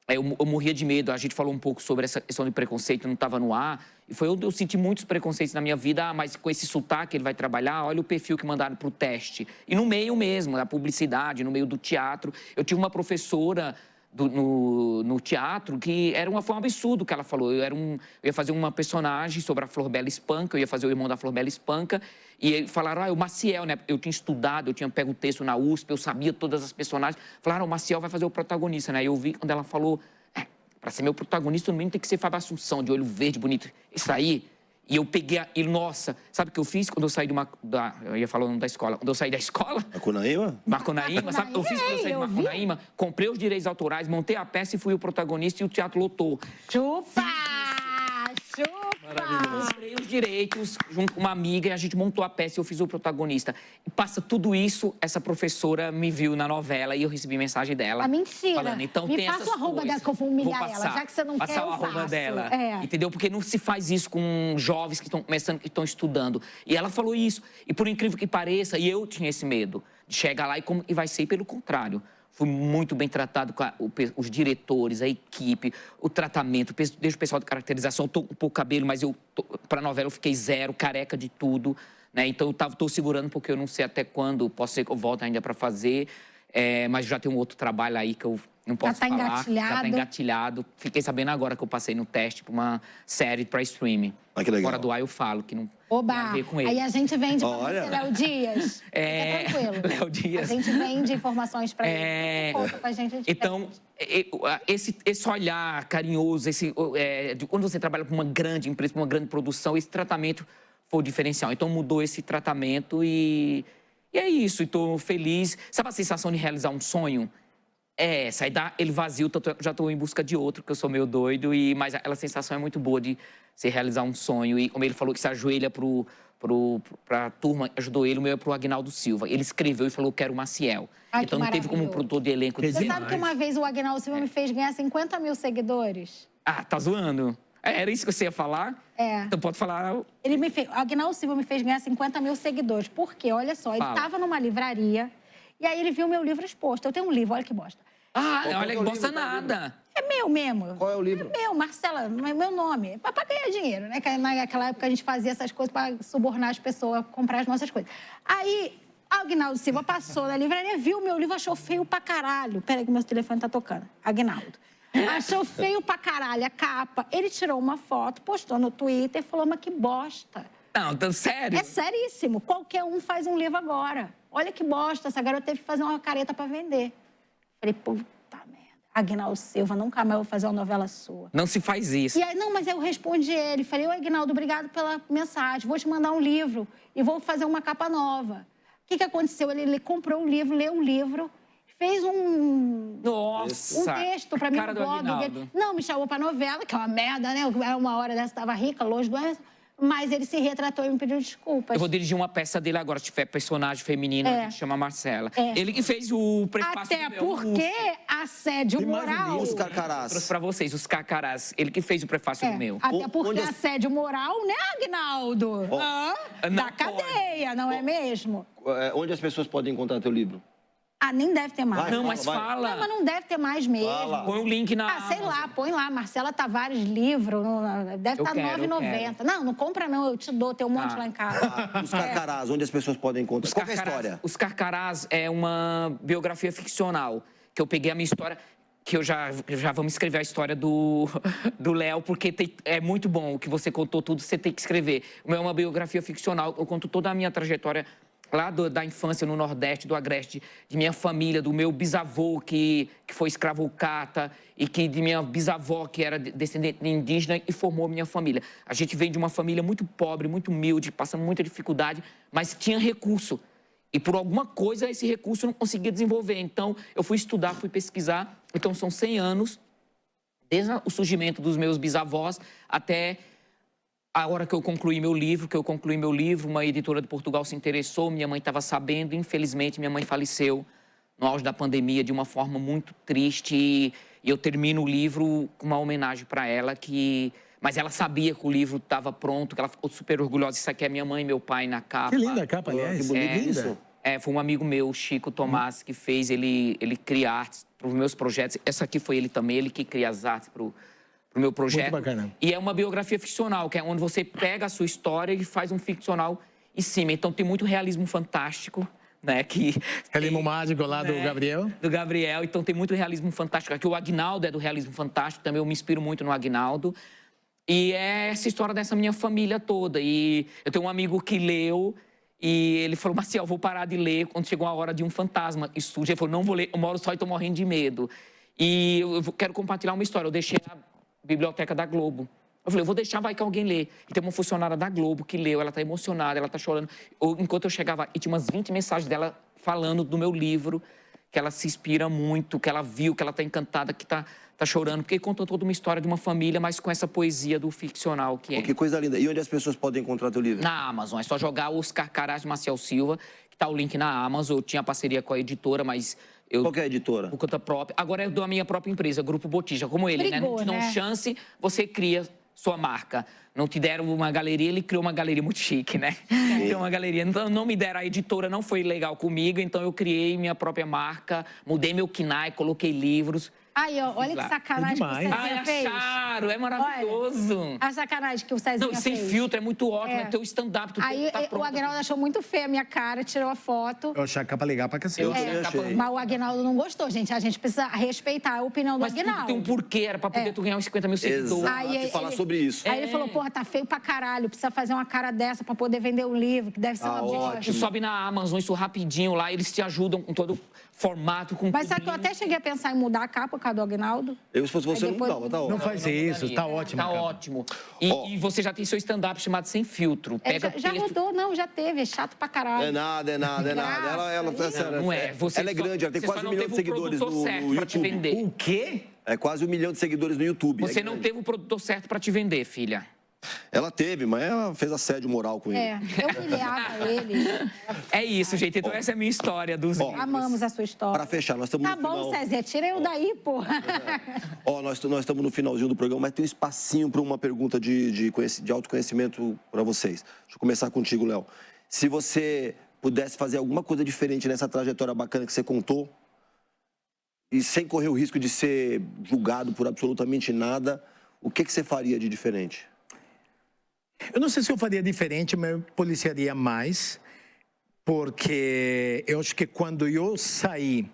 Eu morria de medo, a gente falou um pouco sobre essa questão de preconceito, não estava no ar, e foi onde eu senti muitos preconceitos na minha vida, mas com esse sotaque ele vai trabalhar, olha o perfil que mandaram para o teste. E no meio mesmo, da publicidade, no meio do teatro, eu tinha uma professora no teatro que foi um absurdo o que ela falou. Eu ia fazer uma personagem sobre a Flor Bela Espanca, eu ia fazer o irmão da Flor Bela Espanca, e falaram, o Maciel, né? Eu tinha estudado, eu tinha pego o texto na USP, eu sabia todas as personagens. Falaram, o Maciel vai fazer o protagonista, né? Eu vi quando ela falou, para ser meu protagonista, no mínimo tem que ser Fábio Assunção, de olho verde, bonito. Isso aí, e eu peguei, nossa, sabe o que eu fiz quando eu saí eu ia falar o nome da escola, quando eu saí da escola? Macunaíma? Macunaíma, sabe o que eu fiz quando eu saí de Macunaíma? Comprei os direitos autorais, montei a peça e fui o protagonista e o teatro lotou. Chupa! Comprei os direitos junto com uma amiga e a gente montou a peça e eu fiz o protagonista. E passa tudo isso, essa professora me viu na novela e eu recebi mensagem dela. Mentira. Falando, então Me tem passa essas o arroba coisas. dela que eu vou humilhar Vou passar, ela. Já que você não quer, passar eu o arroba faço. dela. Entendeu? Porque não se faz isso com jovens que estão começando, que estão estudando. E ela falou isso. E por incrível que pareça, e eu tinha esse medo de chegar lá e vai ser pelo contrário. Fui muito bem tratado com os diretores, a equipe, o tratamento, desde o pessoal de caracterização. Tô com um pouco cabelo, mas para a novela eu fiquei zero, careca de tudo, né? Então eu tô segurando porque eu não sei até quando, posso ser que eu volte ainda para fazer, mas já tem um outro trabalho aí que eu não posso falar. Engatilhado. Já tá engatilhado. Fiquei sabendo agora que eu passei no teste para uma série para streaming. Que legal. Fora do ar eu falo que não Oba, tem a ver com ele. aí a gente vende pra Olha. você, Léo Dias. Fica tranquilo. Léo Dias. A gente vende informações pra ele. Conta pra gente, a gente Então, esse olhar carinhoso, de quando você trabalha com uma grande empresa, com uma grande produção, esse tratamento foi o diferencial. Então, mudou esse tratamento e é isso. Estou feliz. Sabe a sensação de realizar um sonho? É essa. Aí dá ele vazio, já estou em busca de outro, que eu sou meio doido, mas aquela sensação é muito boa de se realizar um sonho. E como ele falou que se ajoelha para a turma, ajudou ele, o meu é para o Agnaldo Silva. Ele escreveu e falou, quero o Maciel. Ai, então que não teve como maravilhoso. produtor de elenco Você dizer. sabe que uma vez o Agnaldo Silva me fez ganhar 50 mil seguidores? Ah, tá zoando? Era isso que você ia falar? É. Então pode falar. O Agnaldo Silva me fez ganhar 50 mil seguidores. Por quê? Olha só, ele Fala. estava numa livraria e aí ele viu meu livro exposto. Eu tenho um livro, olha que bosta. Ah, Qual olha, é que o bosta livro? Qual é o nada. É meu mesmo. Qual é o livro? É meu, Marcela, não é meu nome. Pra ganhar dinheiro, né? Que naquela época a gente fazia essas coisas para subornar as pessoas a comprar as nossas coisas. Aí, Agnaldo Silva passou na livraria, viu meu livro, achou feio pra caralho. Peraí que meu telefone tá tocando. Agnaldo. Achou feio pra caralho a capa. Ele tirou uma foto, postou no Twitter e falou, mas que bosta. Não, tá sério? É seríssimo. Qualquer um faz um livro agora. Olha que bosta, essa garota teve que fazer uma careta pra vender. Falei, puta merda. Agnaldo Silva, nunca mais vou fazer uma novela sua. Não se faz isso. E aí, não, mas eu respondi ele. Falei, ô Agnaldo, obrigado pela mensagem. Vou te mandar um livro e vou fazer uma capa nova. O que aconteceu? Ele comprou o livro, leu o livro, fez um Nossa! texto pra mim Cara no do blog Aguinaldo. dele. Não, me chamou pra novela, que é uma merda, né? Era uma hora dessa, tava rica, longe do... Mas ele se retratou e me pediu desculpas. Eu vou dirigir uma peça dele agora, se tiver personagem feminino, É. que chama Marcela. É. Ele que fez o prefácio Até do meu porque assédio Tem mais um moral... Os trouxe carcarás. pra vocês, os cacarás. Ele que fez o prefácio do meu. Até porque Onde assédio moral, né, Agnaldo? Não Da pode. cadeia, não é mesmo? Onde as pessoas podem encontrar teu livro? Ah, nem deve ter mais. Vai, Não, mas vai. fala. Não, mas não deve ter mais mesmo. Fala. Põe o link na Ah, sei Amazon. lá, põe lá, Marcela Tavares livro, deve Eu estar quero, eu R$9,90. Não, não compra não, eu te dou, tem um monte Tá. lá em casa. Os carcarás, onde as pessoas podem encontrar? Qual que é a história? Os Carcarás é uma biografia ficcional, que eu peguei a minha história, que eu já vamos escrever a história do Léo, porque é muito bom, o que você contou tudo, você tem que escrever. O meu é uma biografia ficcional, eu conto toda a minha trajetória lá da infância no Nordeste, do Agreste, de minha família, do meu bisavô que foi escravocrata e de minha bisavó que era descendente indígena e formou minha família. A gente vem de uma família muito pobre, muito humilde, passando muita dificuldade, mas tinha recurso. E por alguma coisa esse recurso eu não conseguia desenvolver. Então eu fui estudar, fui pesquisar. Então são 100 anos, desde o surgimento dos meus bisavós até a hora que eu concluí meu livro, uma editora de Portugal se interessou, minha mãe estava sabendo, infelizmente minha mãe faleceu no auge da pandemia de uma forma muito triste e eu termino o livro com uma homenagem para ela, mas ela sabia que o livro estava pronto, que ela ficou super orgulhosa, isso aqui é minha mãe e meu pai na capa. Que linda a capa, Que aliás. bonito isso. Foi um amigo meu, Chico Tomás, que fez, ele cria artes para os meus projetos, essa aqui foi ele também, ele que cria as artes para o meu projeto. Muito bacana. E é uma biografia ficcional, que é onde você pega a sua história e faz um ficcional em cima. Então tem muito realismo fantástico, né? Realismo mágico lá do Gabriel. Do Gabriel, então tem muito realismo fantástico. Aqui o Agnaldo é do realismo fantástico, também eu me inspiro muito no Agnaldo. E é essa história dessa minha família toda. E eu tenho um amigo que leu e ele falou, Marcial, eu vou parar de ler quando chegou a hora de um fantasma. E surge, ele falou, não vou ler, eu moro só e tô morrendo de medo. E eu quero compartilhar uma história, eu deixei a Biblioteca da Globo. Eu falei, eu vou deixar, vai que alguém lê. E tem uma funcionária da Globo que leu, ela tá emocionada, ela tá chorando. Enquanto eu chegava, e tinha umas 20 mensagens dela falando do meu livro, que ela se inspira muito, que ela viu, que ela tá encantada, que tá chorando, porque contou toda uma história de uma família, mas com essa poesia do ficcional que é. Que coisa linda. E onde as pessoas podem encontrar teu livro? Na Amazon, é só jogar Os Carcarás de Maciel Silva, que tá o link na Amazon. Eu tinha parceria com a editora, mas Qual que é a editora? por conta própria. Agora é da minha própria empresa, Grupo Botija, como ele, né? Não Brigou, te dão né? chance, você cria sua marca. Não te deram uma galeria, ele criou uma galeria muito chique, né? Criou uma galeria. Então, não me deram, a editora não foi legal comigo, então eu criei minha própria marca, mudei meu KNAI, coloquei livros. Aí, ó, olha que sacanagem que o demais. Cezinha fez. Acharam, é maravilhoso. Olha, a sacanagem que o Cezinha Não, sem fez. filtro, é muito ótimo, É. é teu stand-up, tu Aí tá pronto. o Aguinaldo achou muito feia a minha cara, tirou a foto. Eu achei a capa legal pra cacete. Eu também achei. Mas o Aguinaldo não gostou, gente. A gente precisa respeitar a opinião do Mas tudo Aguinaldo. tem um porquê, era pra poder tu ganhar uns 50 mil seguidores. Exato, Aí e falar ele- sobre isso. Aí ele falou, porra, tá feio pra caralho, precisa fazer uma cara dessa pra poder vender um livro, que deve ser uma bosta. Tu sobe na Amazon, isso rapidinho lá, eles te ajudam com todo o formato, com Mas tudo. sabe que eu até cheguei a pensar em mudar a capa por causa do Aguinaldo? Eu, se fosse você, Aí não depois- mudava, tá Não ótimo. faz isso, tá ótimo. Tá cara. ótimo. E você já tem seu stand-up chamado Sem Filtro. Pega Já texto. rodou, não, já teve, é chato pra caralho. É nada, é nada, é nada. Ela tá sério, Não é. Você ela é só- grande, ela tem você quase só 1 não milhão de teve o seguidores produtor certo no pra te YouTube. vender. O quê? É quase 1 milhão de seguidores no YouTube. Você é não grande. teve o produtor certo pra te vender, filha. Ela teve, mas ela fez assédio moral com ele. É, eu humilhava ele. É isso, gente. Então essa é a minha história dos livros. Amamos a sua história. Para fechar, nós estamos Tá no bom, final. Cezé, tira eu daí, porra. Ó, nós estamos no finalzinho do programa, mas tem um espacinho para uma pergunta de autoconhecimento para vocês. Deixa eu começar contigo, Léo. Se você pudesse fazer alguma coisa diferente nessa trajetória bacana que você contou, e sem correr o risco de ser julgado por absolutamente nada, o que você faria de diferente? Eu não sei se eu faria diferente, mas eu policiaria mais, porque eu acho que quando eu saí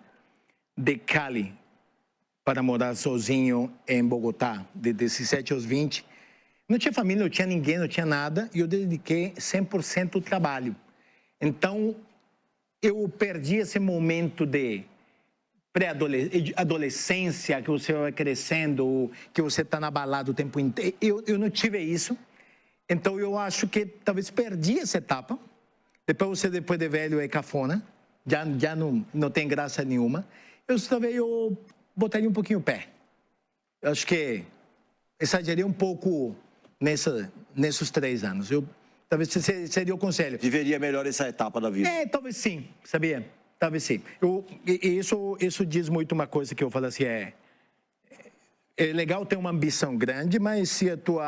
de Cali para morar sozinho em Bogotá, de 17 aos 20, não tinha família, não tinha ninguém, não tinha nada, e eu dediquei 100% ao trabalho. Então, eu perdi esse momento de pré-adolescência, que você vai crescendo, que você está na balada o tempo inteiro. Eu não tive isso. Então, eu acho que talvez perdi essa etapa. Depois de velho, é cafona. Já não tem graça nenhuma. Talvez eu botaria um pouquinho o pé. Eu acho que exagerei um pouco nesses 3 anos. Talvez seria o conselho. Viveria melhor essa etapa da vida? Talvez sim, sabia? Talvez sim. Isso diz muito uma coisa que eu falo assim, é legal ter uma ambição grande, mas se o teu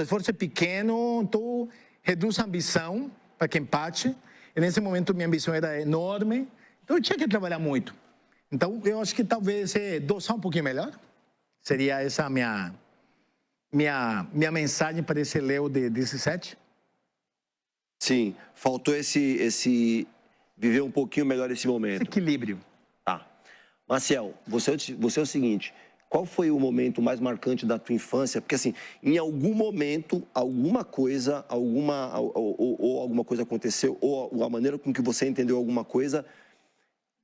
esforço é pequeno, tu reduz a ambição para que empate. E nesse momento minha ambição era enorme, então eu tinha que trabalhar muito. Então eu acho que talvez dosar um pouquinho melhor. Seria essa a minha mensagem para esse Léo de 17. Sim, faltou esse viver um pouquinho melhor esse momento. Equilíbrio. Tá. Maciel, você é o seguinte, qual foi o momento mais marcante da tua infância? Porque assim, em algum momento, alguma coisa aconteceu, ou a maneira com que você entendeu alguma coisa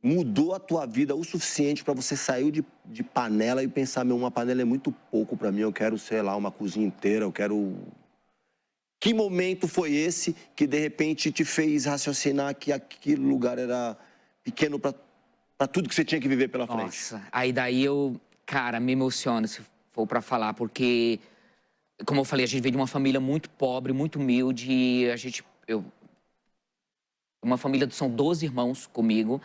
mudou a tua vida o suficiente para você sair de panela e pensar, uma panela é muito pouco para mim, eu quero, sei lá, uma cozinha inteira, eu quero... Que momento foi esse que, de repente, te fez raciocinar que aquele lugar era pequeno para tudo que você tinha que viver pela frente? Nossa, aí daí eu, cara, me emociono se for pra falar, porque, como eu falei, a gente veio de uma família muito pobre, muito humilde, e uma família, são 12 irmãos comigo.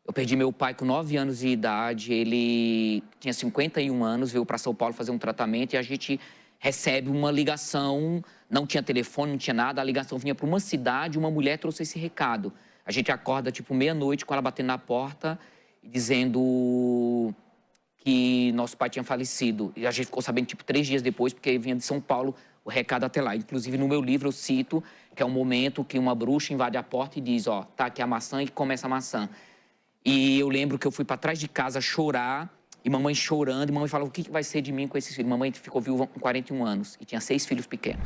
Eu perdi meu pai com 9 anos de idade, ele tinha 51 anos, veio para São Paulo fazer um tratamento e a gente recebe uma ligação, não tinha telefone, não tinha nada, a ligação vinha para uma cidade, uma mulher trouxe esse recado. A gente acorda, tipo, meia-noite, com ela batendo na porta, dizendo que nosso pai tinha falecido. E a gente ficou sabendo, tipo, 3 dias depois, porque vinha de São Paulo o recado até lá. Inclusive, no meu livro, eu cito que é um momento que uma bruxa invade a porta e diz, ó, tá aqui a maçã, e começa a maçã. E eu lembro que eu fui para trás de casa chorar, e mamãe chorando, e mamãe falou, o que vai ser de mim com esses filhos? Mamãe ficou viúva com 41 anos e tinha 6 filhos pequenos.